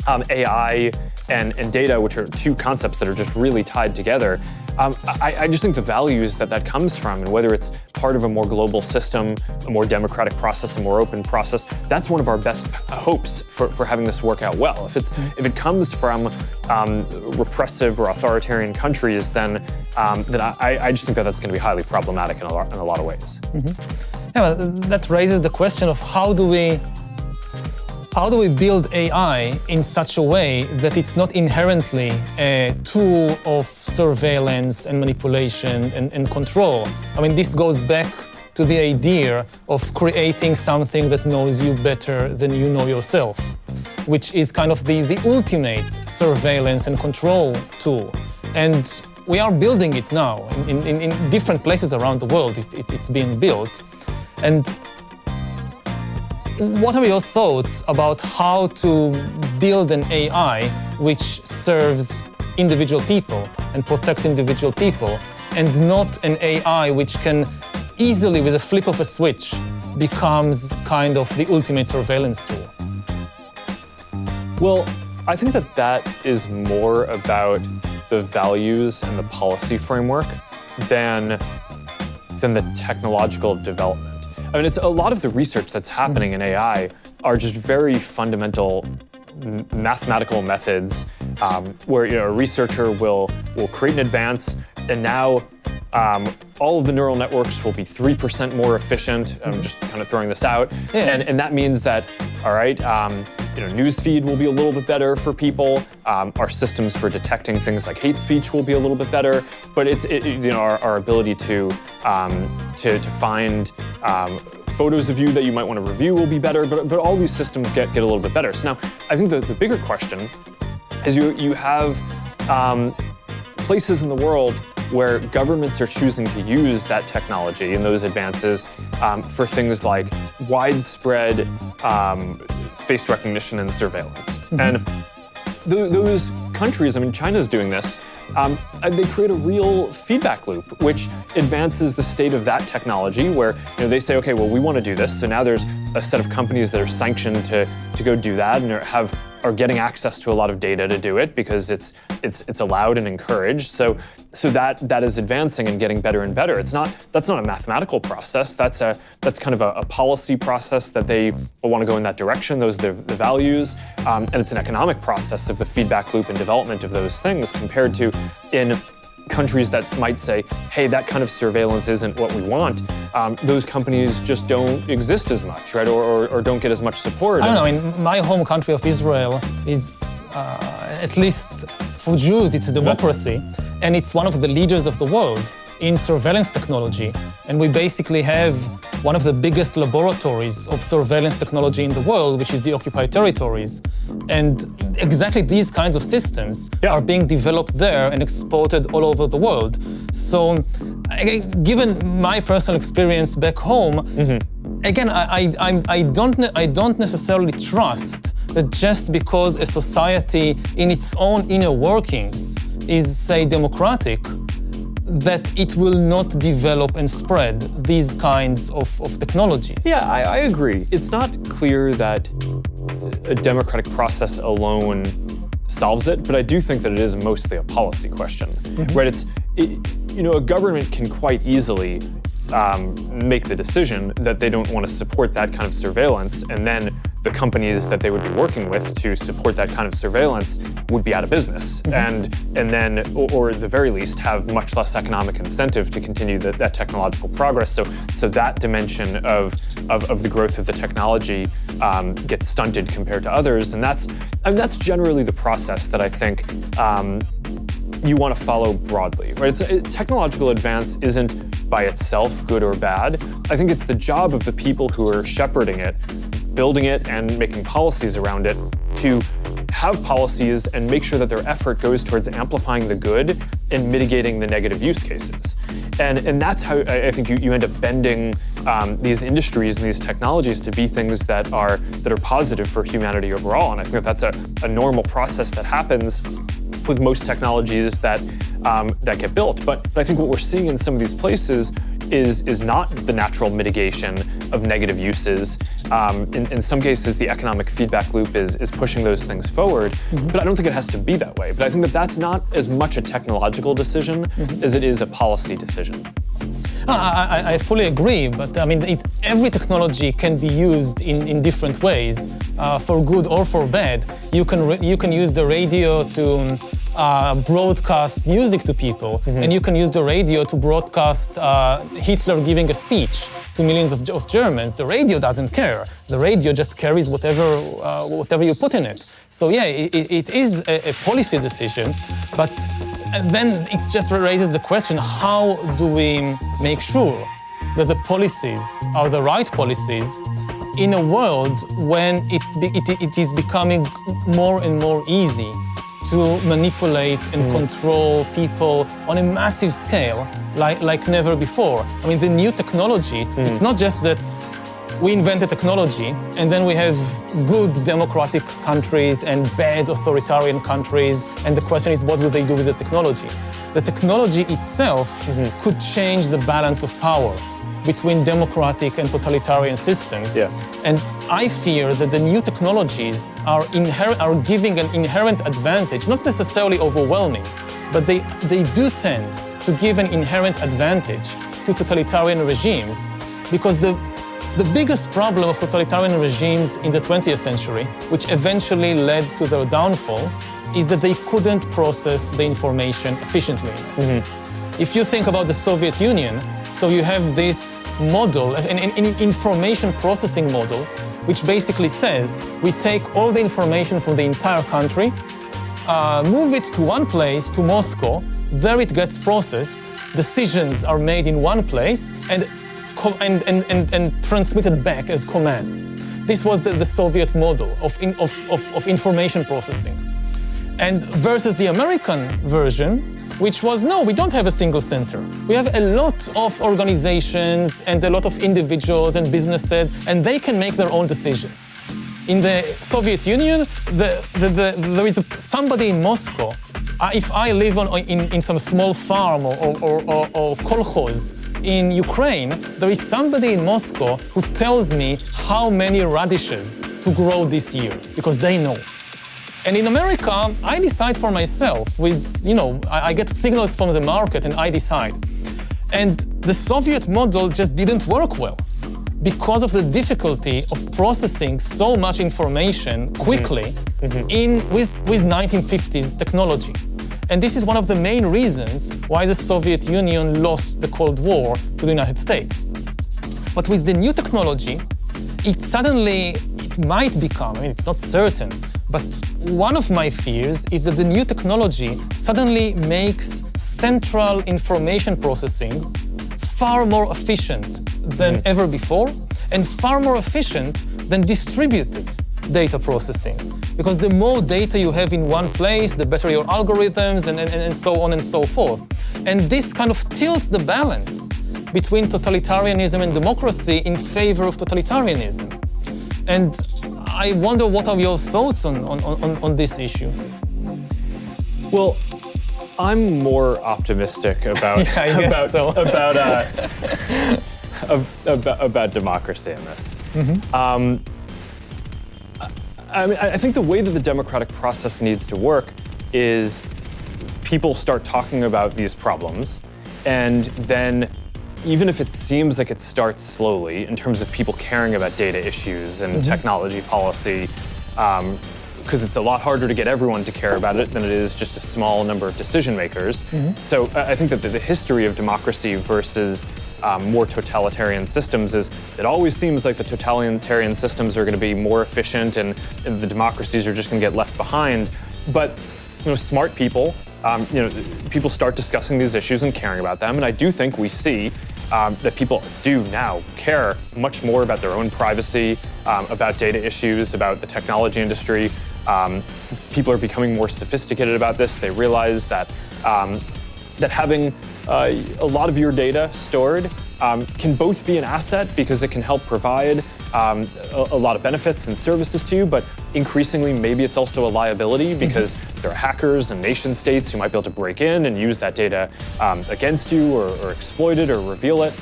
AI and data, which are two concepts that are just really tied together, I just think the values that comes from, and whether it's part of a more global system, a more democratic process, a more open process, that's one of our best hopes for having this work out well. If it comes from repressive or authoritarian countries, then I just think that's going to be highly problematic in a lot of ways. Yeah, well, that raises the question of how do we build AI in such a way that it's not inherently a tool of surveillance and manipulation and control? I mean, this goes back to the idea of creating something that knows you better than you know yourself, which is kind of the ultimate surveillance and control tool. And we are building it now. In different places around the world, it's being built. And what are your thoughts about how to build an AI which serves individual people and protects individual people, and not an AI which can easily, with a flip of a switch, becomes kind of the ultimate surveillance tool? Well, I think that is more about the values and the policy framework than the technological development. I mean, it's a lot of the research that's happening in AI are just very fundamental mathematical methods where a researcher will create an advance, and now all of the neural networks will be 3% more efficient. I'm just kind of throwing this out, and that means that, all right, newsfeed will be a little bit better for people. Our systems for detecting things like hate speech will be a little bit better, but our ability to find photos of you that you might want to review will be better. But all these systems get a little bit better. So now, I think the bigger question is you have places in the world where governments are choosing to use that technology and those advances for things like widespread face recognition and surveillance. And those countries, I mean, China's doing this, they create a real feedback loop, which advances the state of that technology, where they say, okay, well, we want to do this. So now there's a set of companies that are sanctioned to go do that and are getting access to a lot of data to do it because it's allowed and encouraged. So that is advancing and getting better and better. That's not a mathematical process. That's kind of a policy process that they want to go in that direction. Those are the values, and it's an economic process of the feedback loop and development of those things, compared to in countries that might say, hey, that kind of surveillance isn't what we want. Those companies just don't exist as much, right? Or don't get as much support. I don't know, in my home country of Israel is, at least for Jews, it's a democracy, and it's one of the leaders of the world in surveillance technology. And we basically have one of the biggest laboratories of surveillance technology in the world, which is the occupied territories. And exactly these kinds of systems are being developed there and exported all over the world. So given my personal experience back home, again, I don't necessarily trust that just because a society in its own inner workings is, say, democratic, that it will not develop and spread these kinds of technologies. Yeah, I agree. It's not clear that a democratic process alone solves it, but I do think that it is mostly a policy question, right? A government can quite easily make the decision that they don't want to support that kind of surveillance, and then the companies that they would be working with to support that kind of surveillance would be out of business, and then, or at the very least, have much less economic incentive to continue that technological progress. So that dimension of the growth of the technology gets stunted compared to others, and that's generally the process that I think you want to follow broadly, right? Technological advance isn't by itself good or bad. I think it's the job of the people who are shepherding it, building it, and making policies around it to have policies and make sure that their effort goes towards amplifying the good and mitigating the negative use cases. And that's how I think you end up bending these industries and these technologies to be things that are positive for humanity overall. And I think that's a normal process that happens with most technologies that get built. But I think what we're seeing in some of these places is not the natural mitigation of negative uses. In some cases, the economic feedback loop is pushing those things forward, but I don't think it has to be that way. But I think that's not as much a technological decision as it is a policy decision. I fully agree, but I mean, every technology can be used in different ways, for good or for bad. You can use the radio to broadcast music to people, and you can use the radio to broadcast Hitler giving a speech to millions of Germans. The radio doesn't care. The radio just carries whatever you put in it. So yeah, it is a policy decision, but then it just raises the question, how do we make sure that the policies are the right policies in a world when it is becoming more and more easy to manipulate and control people on a massive scale like never before. I mean, the new technology, it's not just that we invent a technology and then we have good democratic countries and bad authoritarian countries, and the question is, what will they do with the technology? The technology itself could change the balance of power between democratic and totalitarian systems. Yeah. And I fear that the new technologies are giving an inherent advantage, not necessarily overwhelming, but they do tend to give an inherent advantage to totalitarian regimes, because the biggest problem of totalitarian regimes in the 20th century, which eventually led to their downfall, is that they couldn't process the information efficiently enough. If you think about the Soviet Union, so you have this model, an information processing model, which basically says we take all the information from the entire country, move it to one place, to Moscow, there it gets processed, decisions are made in one place, and transmitted back as commands. This was the Soviet model of information processing. And versus the American version, which was, no, we don't have a single center. We have a lot of organizations and a lot of individuals and businesses, and they can make their own decisions. In the Soviet Union, there is somebody in Moscow. If I live in some small farm or kolkhoz in Ukraine, there is somebody in Moscow who tells me how many radishes to grow this year, because they know. And in America, I decide for myself with, I get signals from the market and I decide. And the Soviet model just didn't work well because of the difficulty of processing so much information quickly with 1950s technology. And this is one of the main reasons why the Soviet Union lost the Cold War to the United States. But with the new technology, it might become, it's not certain, but one of my fears is that the new technology suddenly makes central information processing far more efficient than ever before, and far more efficient than distributed data processing. Because the more data you have in one place, the better your algorithms, and so on and so forth. And this kind of tilts the balance between totalitarianism and democracy in favor of totalitarianism. And I wonder, what are your thoughts on this issue? Well, I'm more optimistic about about democracy in this. I think the way that the democratic process needs to work is people start talking about these problems, and then even if it seems like it starts slowly in terms of people caring about data issues and technology policy, because it's a lot harder to get everyone to care about it than it is just a small number of decision makers. So I think that the history of democracy versus more totalitarian systems is, it always seems like the totalitarian systems are going to be more efficient and the democracies are just going to get left behind. But smart people, people start discussing these issues and caring about them, and I do think we see that people do now care much more about their own privacy, about data issues, about the technology industry. People are becoming more sophisticated about this. They realize that having a lot of your data stored can both be an asset because it can help provide a lot of benefits and services to you, but increasingly maybe it's also a liability because there are hackers and nation states who might be able to break in and use that data against you or exploit it or reveal it.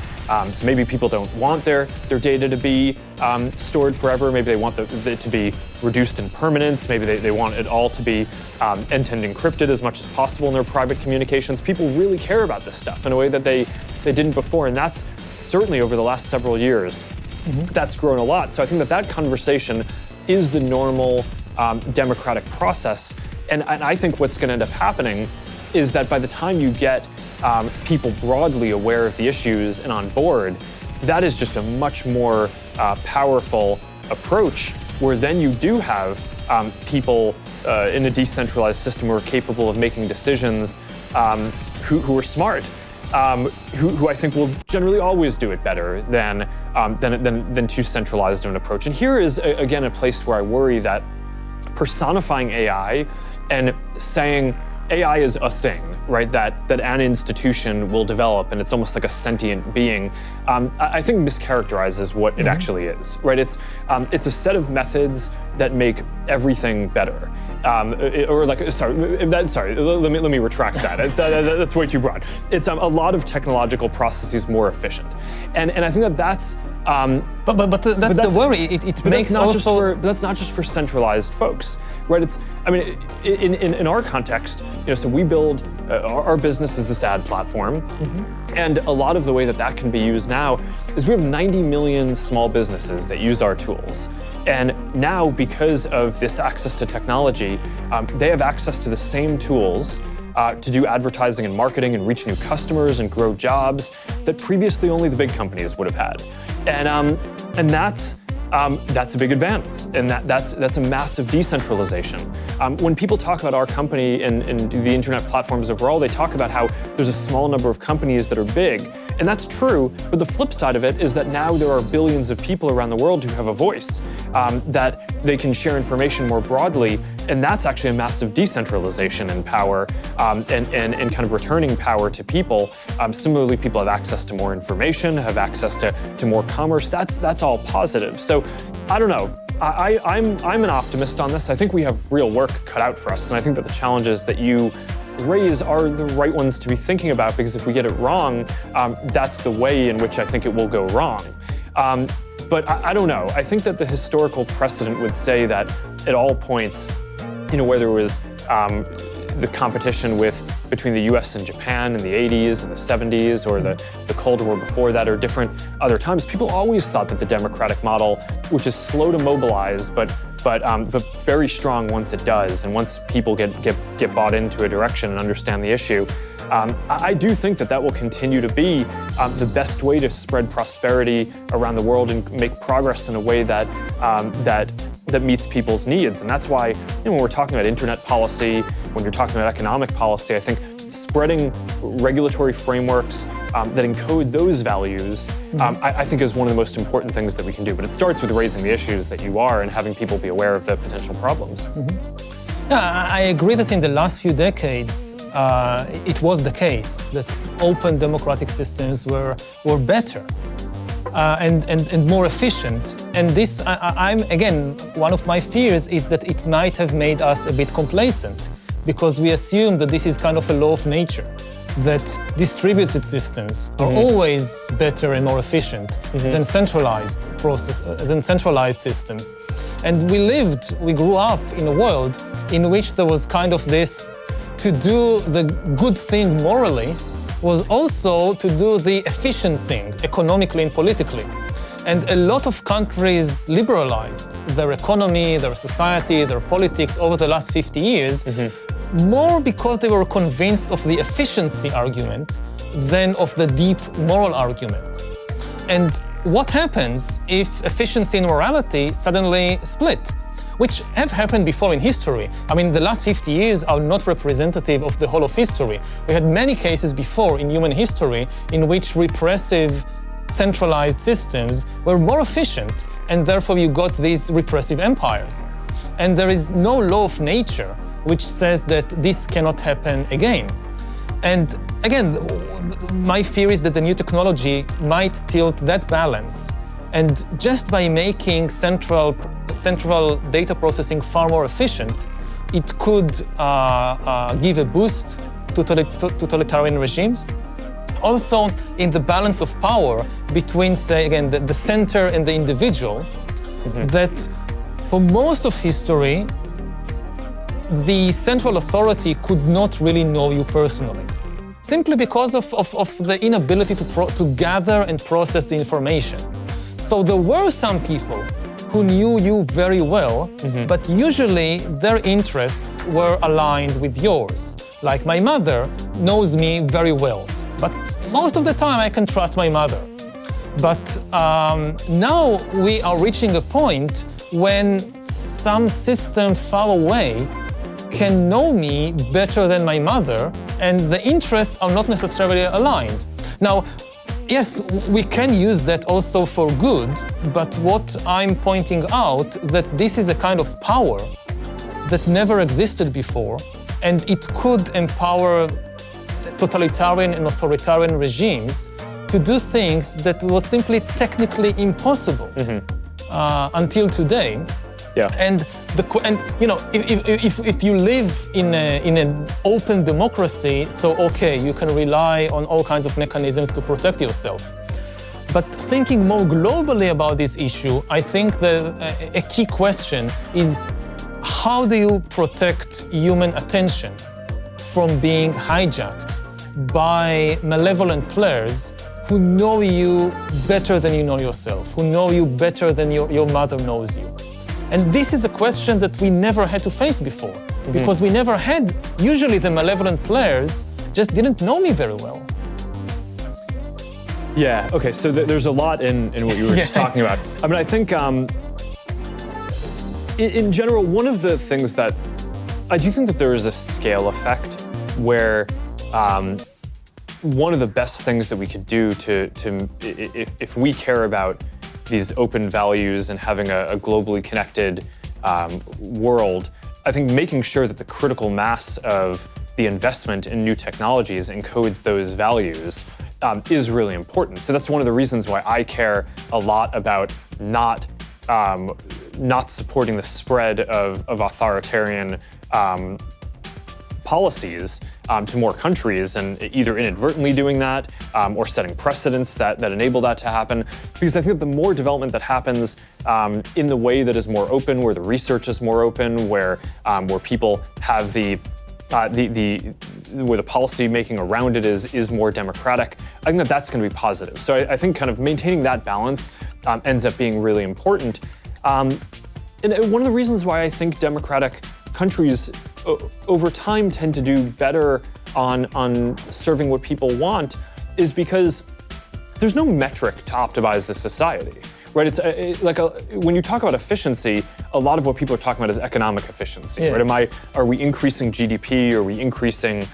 So maybe people don't want their data to be stored forever. Maybe they want it to be reduced in permanence. Maybe they want it all to be end-to-end encrypted as much as possible in their private communications. People really care about this stuff in a way that they didn't before, and that's certainly over the last several years. That's grown a lot. So I think that conversation is the normal democratic process. And I think what's going to end up happening is that by the time you get people broadly aware of the issues and on board, that is just a much more powerful approach, where then you do have people in a decentralized system who are capable of making decisions, who are smart, who I think will generally always do it better than too centralized of an approach. And here is, again, a place where I worry that personifying AI and saying AI is a thing, right? That an institution will develop, and it's almost like a sentient being. I think mischaracterizes what it actually is, right? It's a set of methods that make everything better. Let me retract that. That's way too broad. It's a lot of technological processes more efficient, and I think that's. But that's the worry. It makes also. That's not just for centralized folks, right? In our context, so we build our business is this ad platform, and a lot of the way that can be used now is we have 90 million small businesses that use our tools. And now, because of this access to technology, they have access to the same tools to do advertising and marketing and reach new customers and grow jobs that previously only the big companies would have had. And that's a big advance, and that's a massive decentralization. When people talk about our company and the internet platforms overall, they talk about how there's a small number of companies that are big, and that's true, but the flip side of it is that now there are billions of people around the world who have a voice, that they can share information more broadly, and that's actually a massive decentralization in power, and kind of returning power to people. Similarly, people have access to more information, have access to more commerce. That's all positive. So I don't know. I'm an optimist on this. I think we have real work cut out for us, and I think that the challenges that you raise are the right ones to be thinking about, because if we get it wrong, that's the way in which I think it will go wrong. But I don't know. I think that the historical precedent would say that at all points, whether it was the competition between the US and Japan in the 80s and the 70s, or the Cold War before that, or different other times, people always thought that the democratic model, which is slow to mobilize, but very strong once it does, and once people get bought into a direction and understand the issue, I do think that will continue to be the best way to spread prosperity around the world and make progress in a way that meets people's needs. And that's why, when we're talking about internet policy, when you're talking about economic policy, I think spreading regulatory frameworks that encode those values, I think is one of the most important things that we can do. But it starts with raising the issues that you are and having people be aware of the potential problems. Yeah, I agree that in the last few decades, it was the case that open democratic systems were better and more efficient. And this, again, one of my fears is that it might have made us a bit complacent, because we assume that this is kind of a law of nature, that distributed systems are always better and more efficient than centralized systems. And we grew up in a world in which there was kind of this, to do the good thing morally was also to do the efficient thing economically and politically. And a lot of countries liberalized their economy, their society, their politics over the last 50 years, more because they were convinced of the efficiency argument than of the deep moral argument. And what happens if efficiency and morality suddenly split? Which have happened before in history. I mean, the last 50 years are not representative of the whole of history. We had many cases before in human history in which repressive, centralized systems were more efficient, and therefore you got these repressive empires. And there is no law of nature which says that this cannot happen again. And again, my fear is that the new technology might tilt that balance. And just by making central data processing far more efficient, it could give a boost to totalitarian regimes. Also, in the balance of power between, say, again, the center and the individual, that for most of history, the central authority could not really know you personally, simply because of the inability to gather and process the information. So there were some people who knew you very well, but usually their interests were aligned with yours. Like my mother knows me very well, but most of the time I can trust my mother. But now we are reaching a point when some system far away can know me better than my mother, and the interests are not necessarily aligned. Now, yes, we can use that also for good, but what I'm pointing out, that this is a kind of power that never existed before, and it could empower totalitarian and authoritarian regimes to do things that was simply technically impossible until today. Yeah. And if you live in an open democracy, so okay, you can rely on all kinds of mechanisms to protect yourself. But thinking more globally about this issue, I think a key question is, how do you protect human attention from being hijacked by malevolent players who know you better than you know yourself, who know you better than your mother knows you? And this is a question that we never had to face before, because we never had, usually the malevolent players just didn't know me very well. Yeah, okay, so there's a lot in what you were just talking about. I mean, I think in general, one of the things that, I do think that there is a scale effect where one of the best things that we could do if we care about these open values and having a globally connected world, I think making sure that the critical mass of the investment in new technologies encodes those values is really important. So that's one of the reasons why I care a lot about not supporting the spread of authoritarian policies to more countries, and either inadvertently doing that or setting precedents that enable that to happen. Because I think that the more development that happens in the way that is more open, where the research is more open, where people have where the policy making around it is more democratic, I think that that's going to be positive. So I think kind of maintaining that balance ends up being really important. And one of the reasons why I think democratic countries over time tend to do better on serving what people want is because there's no metric to optimize the society, right? It's when you talk about efficiency, a lot of what people are talking about is economic efficiency, right? Are we increasing GDP? Are we increasing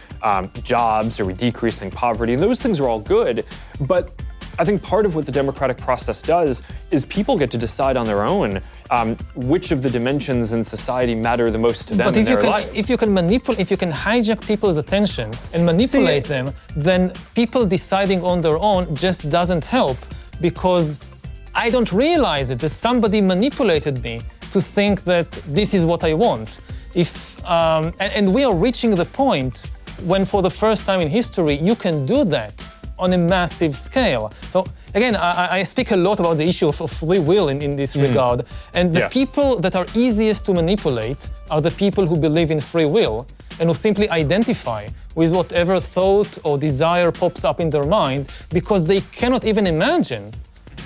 jobs? Are we decreasing poverty? And those things are all good, but I think part of what the democratic process does is people get to decide on their own which of the dimensions in society matter the most to them in their lives. If you can hijack people's attention and manipulate them, then people deciding on their own just doesn't help, because I don't realize it, that somebody manipulated me to think that this is what I want. And we are reaching the point when, for the first time in history, you can do that on a massive scale. So again, I speak a lot about the issue of free will in this regard, and the people that are easiest to manipulate are the people who believe in free will and who simply identify with whatever thought or desire pops up in their mind, because they cannot even imagine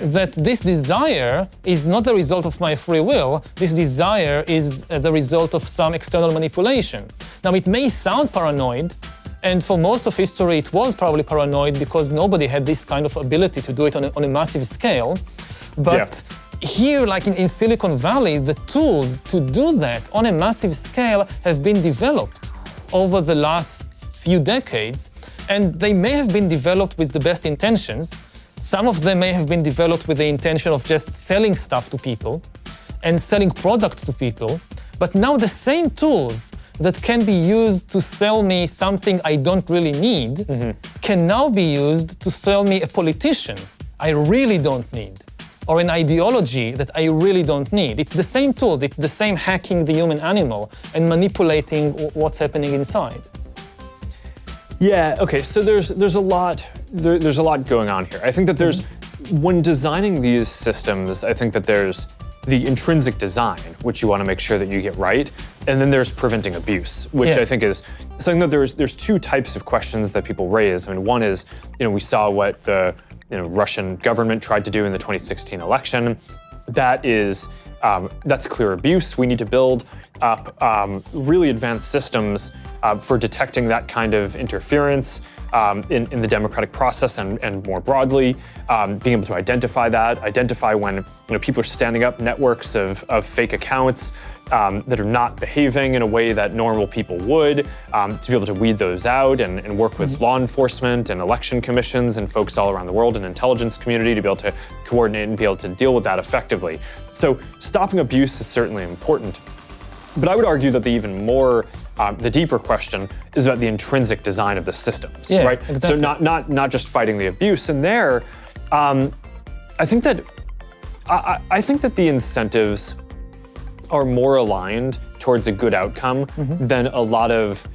that this desire is not the result of my free will. This desire is the result of some external manipulation. Now, it may sound paranoid, and for most of history, it was probably paranoid because nobody had this kind of ability to do it on a massive scale. But here, like in Silicon Valley, the tools to do that on a massive scale have been developed over the last few decades, and they may have been developed with the best intentions. Some of them may have been developed with the intention of just selling stuff to people and selling products to people. But now the same tools that can be used to sell me something I don't really need can now be used to sell me a politician I really don't need, or an ideology that I really don't need. It's the same tool. It's the same hacking the human animal and manipulating what's happening inside. Yeah, okay, so there's a lot going on here. I think that there's, when designing these systems, I think that there's the intrinsic design, which you want to make sure that you get right, and then there's preventing abuse, which I think is something that there's two types of questions that people raise. I mean, one is, we saw what the Russian government tried to do in the 2016 election. That's clear abuse. We need to build up really advanced systems for detecting that kind of interference in the democratic process and more broadly, being able to identify when people are standing up networks of fake accounts that are not behaving in a way that normal people would, to be able to weed those out and work with law enforcement and election commissions and folks all around the world and intelligence community to be able to coordinate and be able to deal with that effectively. So stopping abuse is certainly important. But I would argue that the even more, the deeper question is about the intrinsic design of the systems, Yeah, right? exactly. So not just fighting the abuse. And there, I think that the incentives are more aligned towards a good outcome than a lot of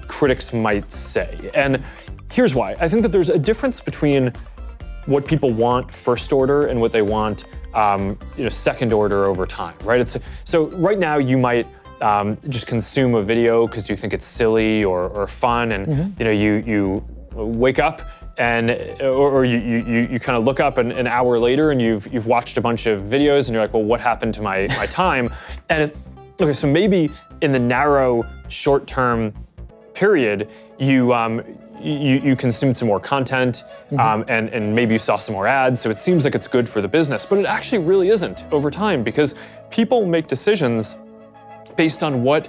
critics might say. And here's why. I think that there's a difference between what people want first order and what they want second order over time, right? So right now you might just consume a video because you think it's silly or fun, and you wake up and or you kind of look up an hour later and you've watched a bunch of videos and you're like, well, what happened to my time? And okay, so maybe in the narrow short-term period, you consumed some more content, and maybe you saw some more ads, so it seems like it's good for the business, but it actually really isn't over time, because people make decisions based on what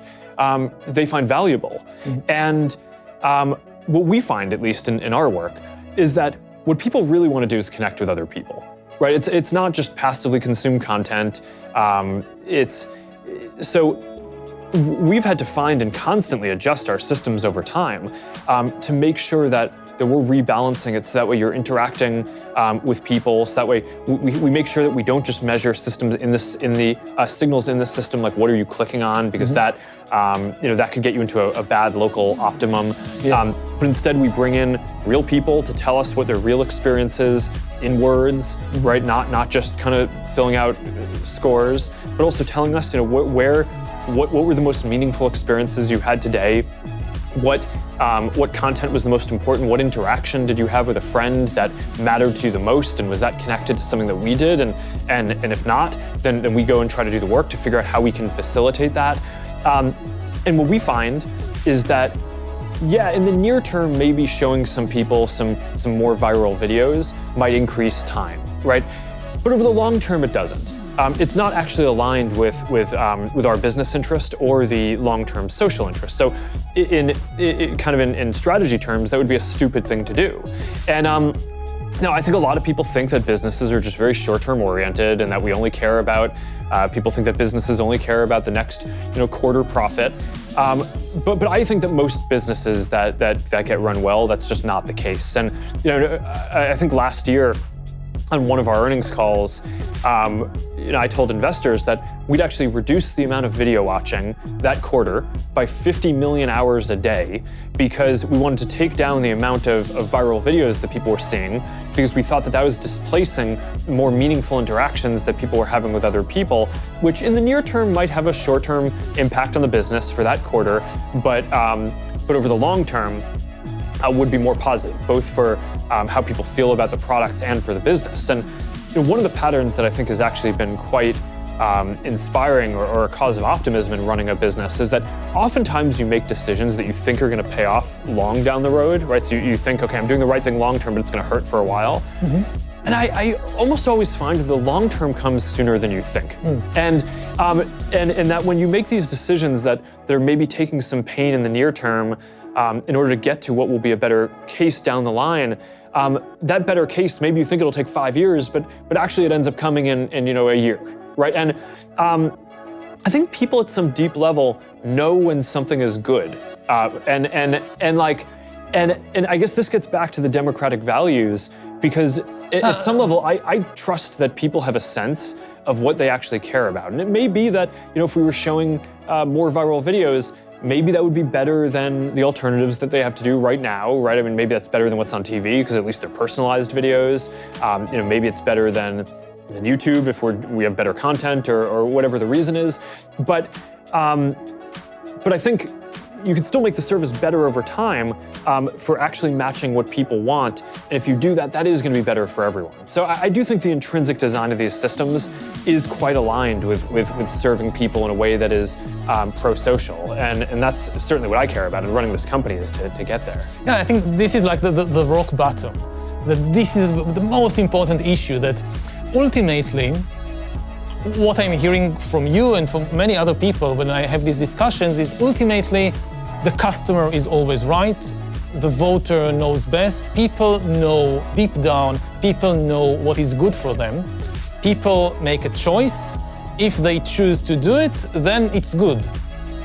they find valuable. And what we find, at least in our work, is that what people really want to do is connect with other people, right? It's not just passively consume content. So we've had to find and constantly adjust our systems over time to make sure that we're rebalancing it, so that way you're interacting with people, so that way we make sure that we don't just measure systems in the signals in the system, like what are you clicking on, because that that could get you into a bad local optimum. But instead we bring in real people to tell us what their real experience is in words, right? Not just kind of filling out scores, but also telling us, what were the most meaningful experiences you had today? What content was the most important? What interaction did you have with a friend that mattered to you the most? And was that connected to something that we did? And if not, then we go and try to do the work to figure out how we can facilitate that. And what we find is that, in the near term, maybe showing some people some more viral videos might increase time, right? But over the long term, it doesn't. It's not actually aligned with our business interest or the long-term social interest. So in strategy terms, that would be a stupid thing to do. And now I think a lot of people think that businesses are just very short-term oriented, and that we only care about, people think that businesses only care about the next quarter profit. But I think that most businesses that get run well, that's just not the case. And I think last year, on one of our earnings calls, I told investors that we'd actually reduce the amount of video watching that quarter by 50 million hours a day, because we wanted to take down the amount of viral videos that people were seeing, because we thought that was displacing more meaningful interactions that people were having with other people, which in the near term might have a short-term impact on the business for that quarter, but over the long term, would be more positive, both for how people feel about the products and for the business. And one of the patterns that I think has actually been quite inspiring or a cause of optimism in running a business is that oftentimes you make decisions that you think are going to pay off long down the road, right? So you think, okay, I'm doing the right thing long term, but it's going to hurt for a while. And I almost always find that the long term comes sooner than you think. And that when you make these decisions that they're maybe taking some pain in the near term, in order to get to what will be a better case down the line, that better case, maybe you think it'll take 5 years, but actually it ends up coming in a year, right? And I think people at some deep level know when something is good, and I guess this gets back to the democratic values, because at some level, I trust that people have a sense of what they actually care about, and it may be that if we were showing more viral videos, maybe that would be better than the alternatives that they have to do right now, right? I mean, maybe that's better than what's on TV, because at least they're personalized videos. Maybe it's better than YouTube if we have better content, or whatever the reason is. But I think you can still make the service better over time for actually matching what people want. And if you do that, that is going to be better for everyone. So I do think the intrinsic design of these systems is quite aligned with serving people in a way that is pro-social. And that's certainly what I care about in running this company, is to get there. Yeah, I think this is like the rock bottom. That this is the most important issue, that ultimately, what I'm hearing from you and from many other people when I have these discussions is ultimately the customer is always right, the voter knows best, people know deep down, people know what is good for them, people make a choice, if they choose to do it, then it's good.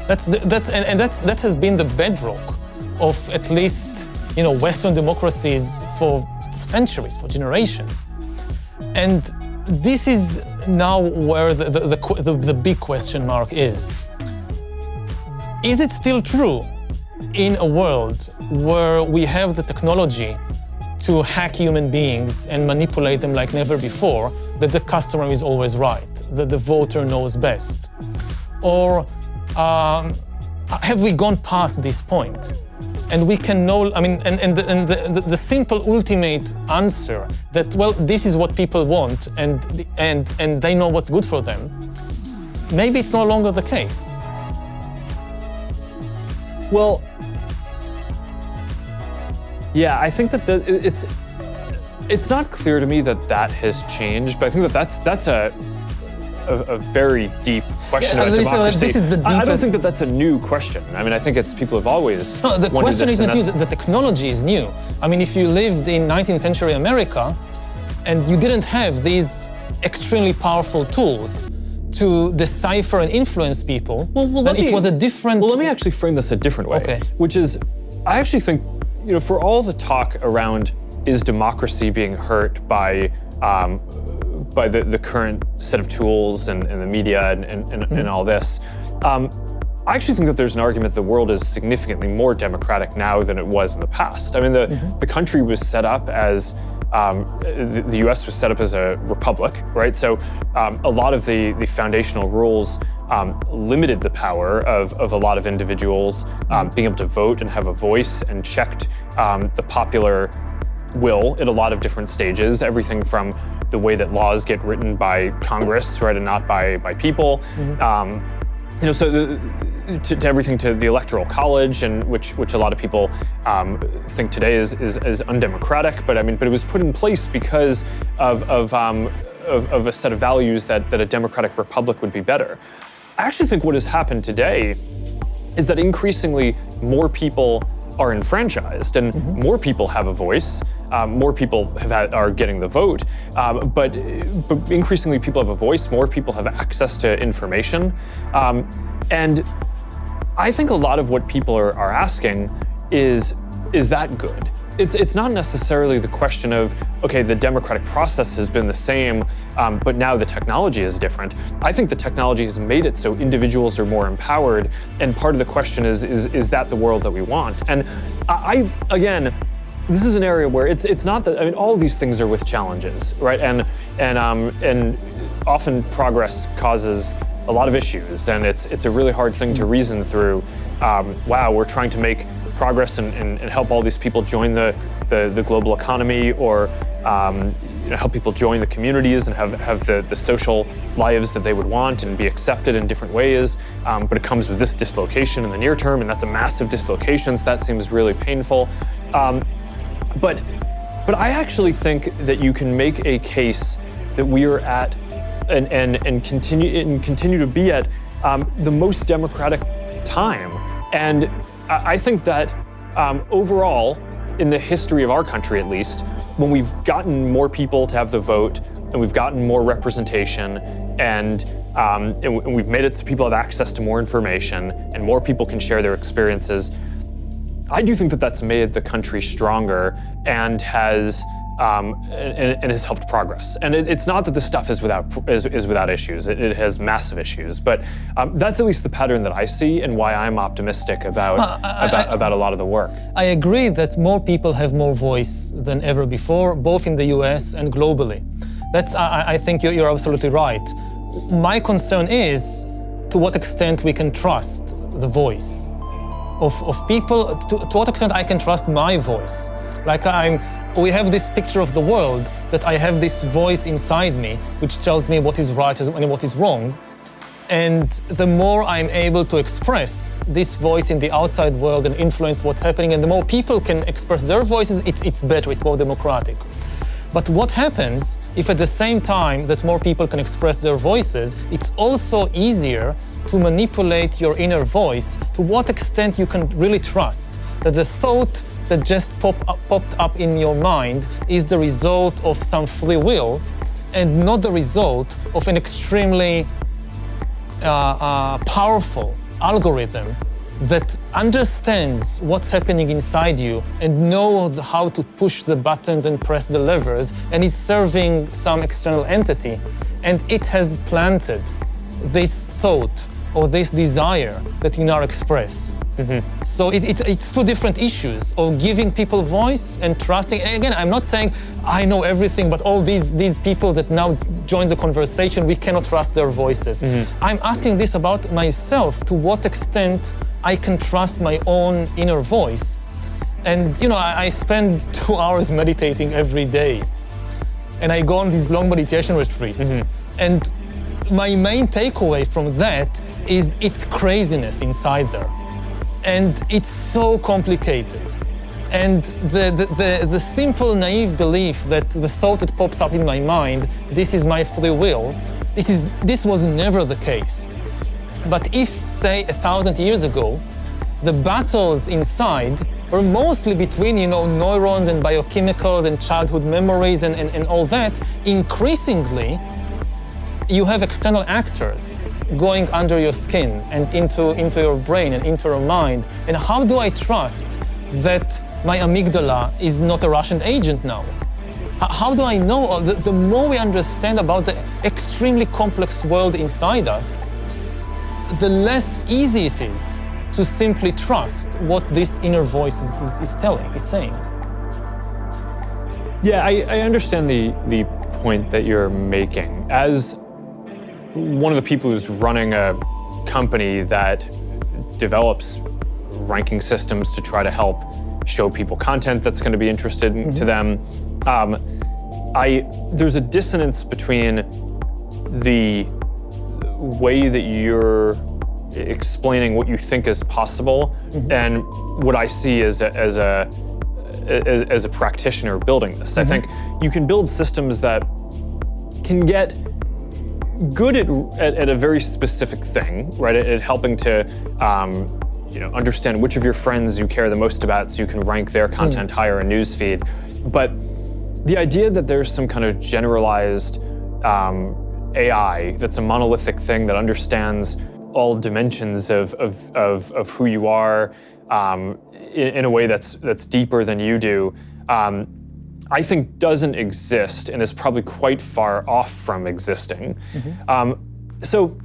That has been the bedrock of at least Western democracies for centuries, for generations. And this is now where the big question mark is. Is it still true in a world where we have the technology to hack human beings and manipulate them like never before, that the customer is always right, that the voter knows best? Or have we gone past this point? And we can know, the simple ultimate answer that, well, this is what people want and they know what's good for them, maybe it's no longer the case. Well, yeah, I think that it's not clear to me that has changed, but I think that's a very deep question about democracy. This is the deepest. I don't think that's a new question. I think it's people have always. No, the question isn't new. The technology is new. If you lived in 19th century America and you didn't have these extremely powerful tools to decipher and influence people, then it was a different... Well, let me actually frame this a different way, okay. Which is, I actually think, for all the talk around is democracy being hurt by the current set of tools and the media and all this, I actually think that there's an argument the world is significantly more democratic now than it was in the past. The country was set up as the US was set up as a republic, right? So a lot of the foundational rules limited the power of a lot of individuals being able to vote and have a voice, and checked the popular will at a lot of different stages, everything from the way that laws get written by Congress, right, and not by people. To everything to the Electoral College, and which a lot of people think today is undemocratic, but it was put in place because of a set of values that a democratic republic would be better. I actually think what has happened today is that increasingly more people are enfranchised and more people have a voice. More people are getting the vote, but increasingly people have a voice. More people have access to information, and I think a lot of what people are asking is that good? It's not necessarily the question of, okay, the democratic process has been the same, but now the technology is different. I think the technology has made it so individuals are more empowered, and part of the question is that the world that we want? And again, this is an area where it's not that, all of these things are with challenges, right? And often progress causes a lot of issues, and it's a really hard thing to reason through. Wow, we're trying to make progress and help all these people join the global economy, or help people join the communities and have the social lives that they would want and be accepted in different ways. But it comes with this dislocation in the near term, and that's a massive dislocation, so that seems really painful. But I actually think that you can make a case that we are at and continue to be at the most democratic time. And I think that overall, in the history of our country at least, when we've gotten more people to have the vote, and we've gotten more representation, and we've made it so people have access to more information, and more people can share their experiences, I do think that that's made the country stronger and has helped progress. And it's not that this stuff is without issues. It has massive issues, but that's at least the pattern that I see, and why I'm optimistic about a lot of the work. I agree that more people have more voice than ever before, both in the US and globally. I think you're absolutely right. My concern is to what extent we can trust the voice of people, to what extent I can trust my voice. We have this picture of the world, that I have this voice inside me which tells me what is right and what is wrong. And the more I'm able to express this voice in the outside world and influence what's happening, and the more people can express their voices, it's better, it's more democratic. But what happens if at the same time that more people can express their voices, it's also easier to manipulate your inner voice? To what extent you can really trust that the thought that just popped up in your mind is the result of some free will and not the result of an extremely powerful algorithm that understands what's happening inside you and knows how to push the buttons and press the levers and is serving some external entity. And it has planted this thought or this desire that you now express. So it's two different issues of giving people voice and trusting. And again, I'm not saying I know everything, but all these people that now join the conversation, we cannot trust their voices. I'm asking this about myself, to what extent I can trust my own inner voice. And I spend 2 hours meditating every day. And I go on these long meditation retreats. And my main takeaway from that is it's craziness inside there. And it's so complicated. And the simple, naive belief that the thought that pops up in my mind, this is my free will, this was never the case. But if, say, 1,000 years ago, the battles inside were mostly between, neurons and biochemicals and childhood memories and all that, increasingly, you have external actors going under your skin and into your brain and into your mind. And how do I trust that my amygdala is not a Russian agent now? How do I know? The more we understand about the extremely complex world inside us, the less easy it is to simply trust what this inner voice is saying. Yeah, I understand the point that you're making. As one of the people who's running a company that develops ranking systems to try to help show people content that's going to be interested to them, there's a dissonance between the way that you're explaining what you think is possible and what I see as a practitioner building this. I think you can build systems that can get good at a very specific thing, right? At helping to understand which of your friends you care the most about so you can rank their content higher in newsfeed. But the idea that there's some kind of generalized AI that's a monolithic thing that understands all dimensions of who you are in a way that's deeper than you do, I think doesn't exist and is probably quite far off from existing. So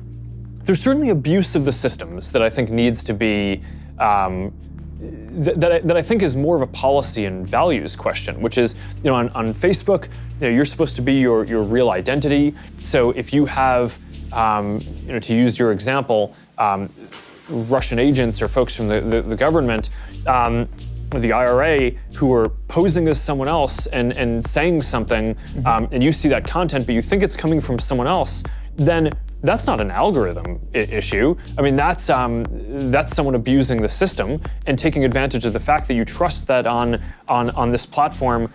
there's certainly abuse of the systems that I think needs to be, that I think is more of a policy and values question, which is, on Facebook, you're supposed to be your real identity. So if you have, to use your example, Russian agents or folks from the government, or the IRA, who are posing as someone else and saying something, and you see that content, but you think it's coming from someone else, then that's not an algorithm issue. I mean, that's someone abusing the system and taking advantage of the fact that you trust that on this platform,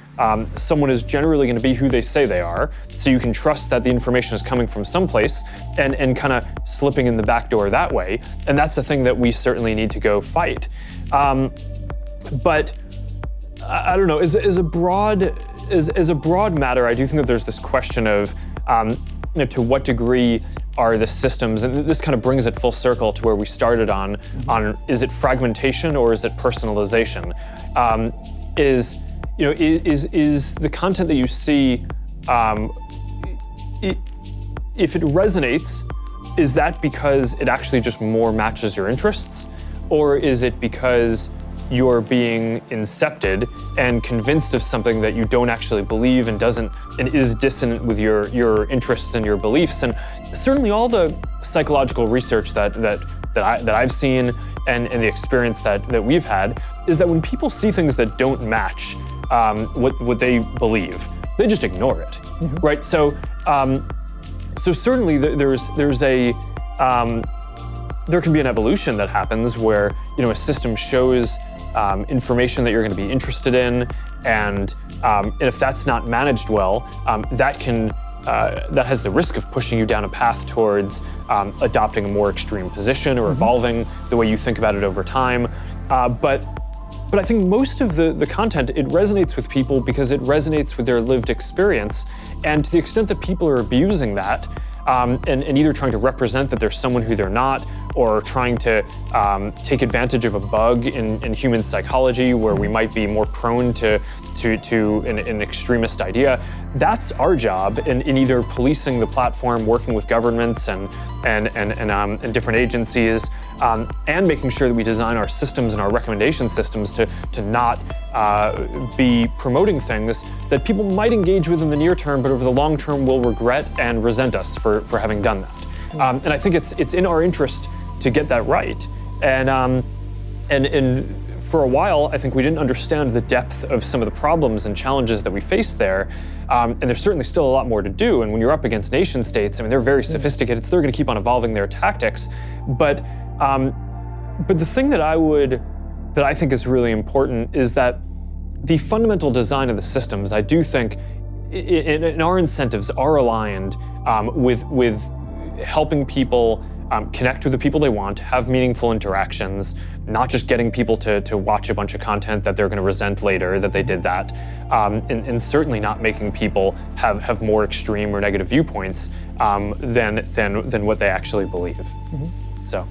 someone is generally going to be who they say they are. So you can trust that the information is coming from someplace and kind of slipping in the back door that way. And that's the thing that we certainly need to go fight. But I don't know. As a broad matter, I do think that there's this question of to what degree are the systems, and this kind of brings it full circle to where we started on is it fragmentation or is it personalization? Is the content that you see, if it resonates, is that because it actually just more matches your interests, or is it because you're being incepted and convinced of something that you don't actually believe and is dissonant with your interests and your beliefs? And certainly all the psychological research that I've seen and the experience that we've had is that when people see things that don't match what they believe, they just ignore it, right? So certainly there can be an evolution that happens where a system shows information that you're going to be interested in, and if that's not managed well, that has the risk of pushing you down a path towards adopting a more extreme position or evolving the way you think about it over time. But I think most of the content, it resonates with people because it resonates with their lived experience, and to the extent that people are abusing that, and either trying to represent that they're someone who they're not, or trying to take advantage of a bug in human psychology where we might be more prone to an extremist idea. That's our job in either policing the platform, working with governments and different agencies, and making sure that we design our systems and our recommendation systems to not be promoting things that people might engage with in the near term, but over the long term will regret and resent us for having done that. And I think it's in our interest to get that right. And for a while, I think we didn't understand the depth of some of the problems and challenges that we face there. And there's certainly still a lot more to do. And when you're up against nation states, I mean, they're very sophisticated, so they're going to keep on evolving their tactics. But the thing that I think is really important is that the fundamental design of the systems, I do think, in our incentives are aligned with helping people connect with the people they want, have meaningful interactions, not just getting people to watch a bunch of content that they're going to resent later that they did that, and certainly not making people have more extreme or negative viewpoints than what they actually believe. Mm-hmm. So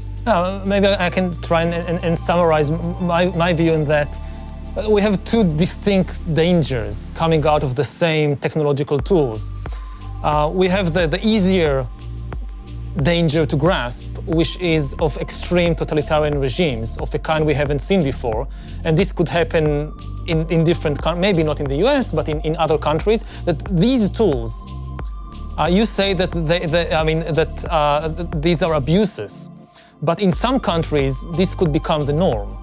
maybe I can try and summarize my view on that. We have two distinct dangers coming out of the same technological tools. We have the easier danger to grasp, which is of extreme totalitarian regimes of a kind we haven't seen before. And this could happen in different countries, maybe not in the US, but in other countries, that these tools, you say that these are abuses, but in some countries, this could become the norm.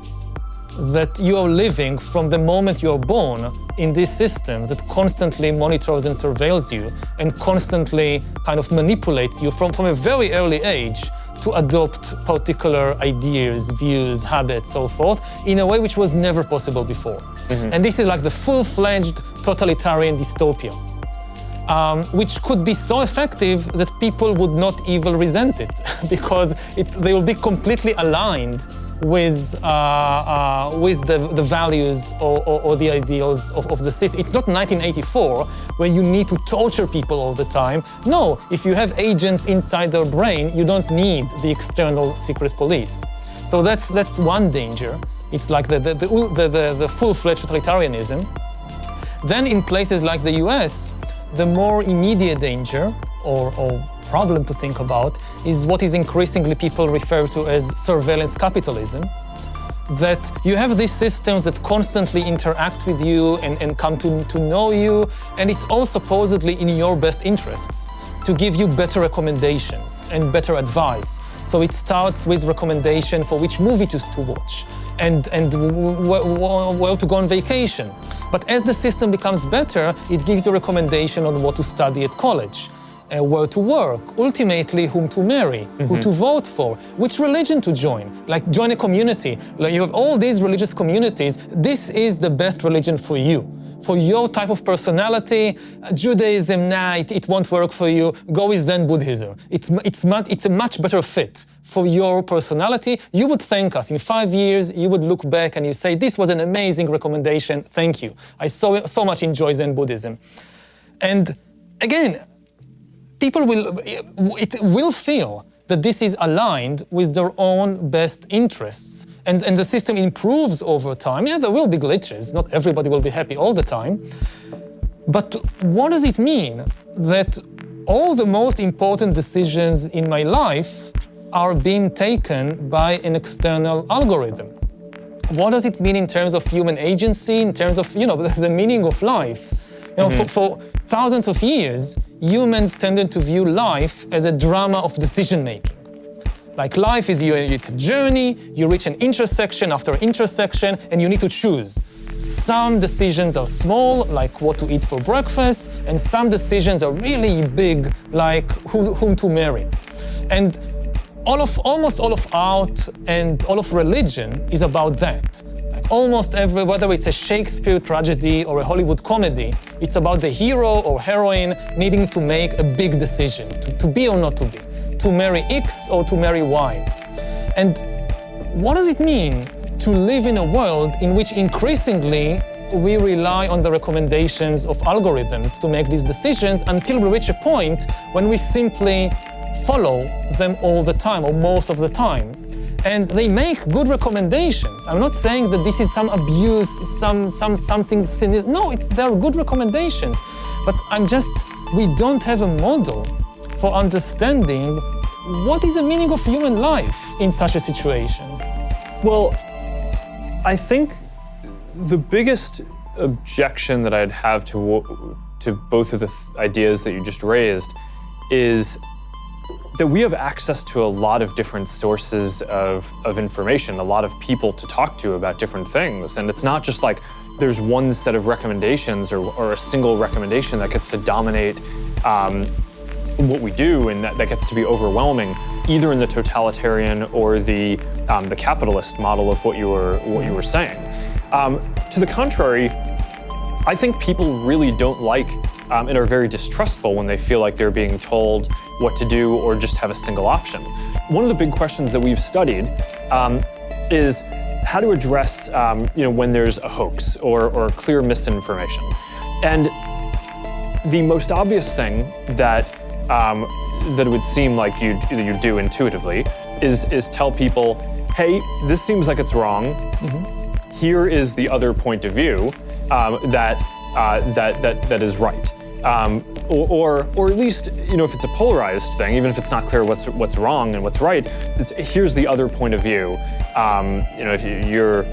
That you are living from the moment you are born in this system that constantly monitors and surveils you and constantly kind of manipulates you from a very early age to adopt particular ideas, views, habits, so forth, in a way which was never possible before. Mm-hmm. And this is like the full-fledged totalitarian dystopia, which could be so effective that people would not even resent it because they will be completely aligned with the values or the ideals of the system. It's not 1984 where you need to torture people all the time. No, if you have agents inside their brain, you don't need the external secret police. So that's one danger. It's like the full-fledged totalitarianism. Then in places like the US, the more immediate danger or problem to think about is what is increasingly people refer to as surveillance capitalism. That you have these systems that constantly interact with you and come to know you, and it's all supposedly in your best interests to give you better recommendations and better advice. So it starts with recommendation for which movie to watch and where to go on vacation. But as the system becomes better, it gives you a recommendation on what to study at college, where to work, ultimately whom to marry, mm-hmm. who to vote for, which religion to join, like join a community. Like you have all these religious communities, this is the best religion for you. For your type of personality, Judaism, nah, it won't work for you, go with Zen Buddhism. It's a much better fit for your personality. You would thank us. In 5 years, you would look back and you say, this was an amazing recommendation, thank you. I so much enjoy Zen Buddhism. And again, people will feel that this is aligned with their own best interests. And the system improves over time. Yeah, there will be glitches. Not everybody will be happy all the time. But what does it mean that all the most important decisions in my life are being taken by an external algorithm? What does it mean in terms of human agency, in terms of, the meaning of life? Mm-hmm. For thousands of years, humans tended to view life as a drama of decision-making. Like life is it's a journey, you reach an intersection after intersection, and you need to choose. Some decisions are small, like what to eat for breakfast, and some decisions are really big, like whom to marry. And almost all of art and all of religion is about that. Almost whether it's a Shakespeare tragedy or a Hollywood comedy, it's about the hero or heroine needing to make a big decision, to be or not to be, to marry X or to marry Y. And what does it mean to live in a world in which increasingly we rely on the recommendations of algorithms to make these decisions until we reach a point when we simply follow them all the time or most of the time. And they make good recommendations. I'm not saying that this is some abuse, something sinister. No, they're good recommendations. But we don't have a model for understanding what is the meaning of human life in such a situation. Well, I think the biggest objection that I'd have to both of the ideas that you just raised is that we have access to a lot of different sources of information, a lot of people to talk to about different things. And it's not just like there's one set of recommendations or a single recommendation that gets to dominate what we do, and that gets to be overwhelming, either in the totalitarian or the capitalist model of what you were saying. To the contrary, I think people really don't like and are very distrustful when they feel like they're being told what to do or just have a single option. One of the big questions that we've studied is how to address when there's a hoax or clear misinformation. And the most obvious thing that it would seem like you'd do intuitively is tell people, hey, this seems like it's wrong. Mm-hmm. Here is the other point of view that is right. Or at least, if it's a polarized thing, even if it's not clear what's wrong and what's right, here's the other point of view. If you're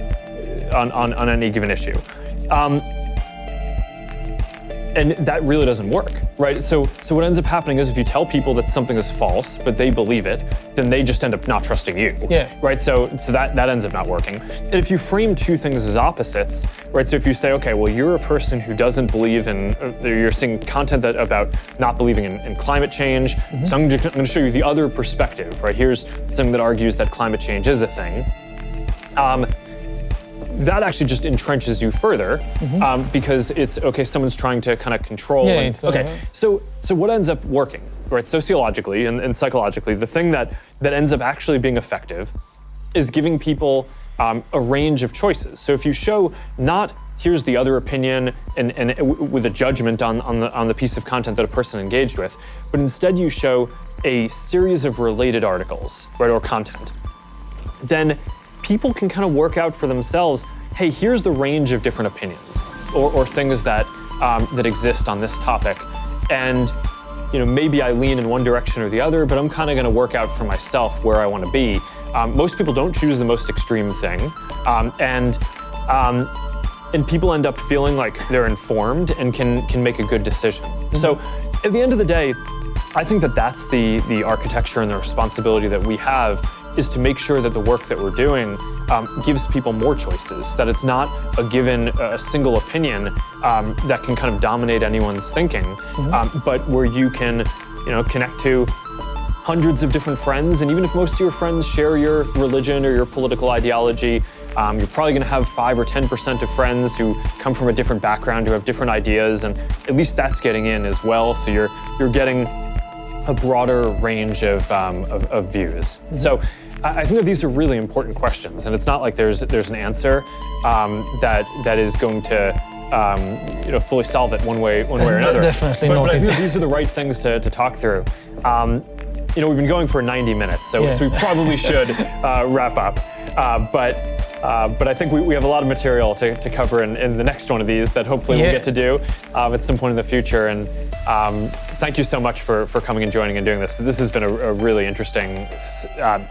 on any given issue, and that really doesn't work, right? So what ends up happening is if you tell people that something is false, but they believe it, then they just end up not trusting you, right? So that ends up not working. And if you frame two things as opposites, right? So if you say, okay, well, you're a person who doesn't believe in, you're seeing content about not believing in climate change. Mm-hmm. So I'm going to show you the other perspective, right? Here's something that argues that climate change is a thing. That actually just entrenches you further, mm-hmm. Because it's, okay, someone's trying to kind of control. Yeah, so what ends up working, right? Sociologically and psychologically, the thing that ends up actually being effective is giving people a range of choices. So if you show not here's the other opinion and with a judgment on the piece of content that a person engaged with, but instead you show a series of related articles, right, or content, then people can kind of work out for themselves, hey, here's the range of different opinions or things that exist on this topic. And maybe I lean in one direction or the other, but I'm kind of going to work out for myself where I want to be. Most people don't choose the most extreme thing. And people end up feeling like they're informed and can make a good decision. Mm-hmm. So at the end of the day, I think that's the architecture and the responsibility that we have, is to make sure that the work that we're doing gives people more choices, that it's not a single opinion that can kind of dominate anyone's thinking, mm-hmm. But where you can, connect to hundreds of different friends, and even if most of your friends share your religion or your political ideology, you're probably going to have 5 or 10% of friends who come from a different background, who have different ideas, and at least that's getting in as well. So you're getting a broader range of views. Mm-hmm. So I think that these are really important questions, and it's not like there's an answer that is going to fully solve it one way or another. Definitely but not. But I think that these are the right things to talk through. We've been going for 90 minutes, so we probably should wrap up. But I think we have a lot of material to cover in the next one of these that hopefully we'll get to do at some point in the future. And thank you so much for coming and joining and doing this. This has been a really interesting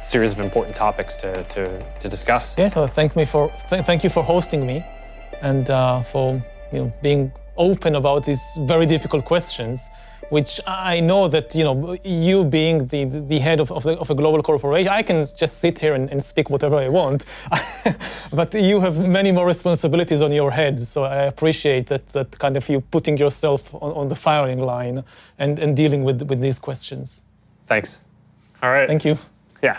series of important topics to discuss. Yeah, so thank you for hosting me and for being open about these very difficult questions, which I know that you being the head of a global corporation, I can just sit here and speak whatever I want, but you have many more responsibilities on your head. So I appreciate that kind of you putting yourself on the firing line and dealing with these questions. Thanks. All right. Thank you. Yeah.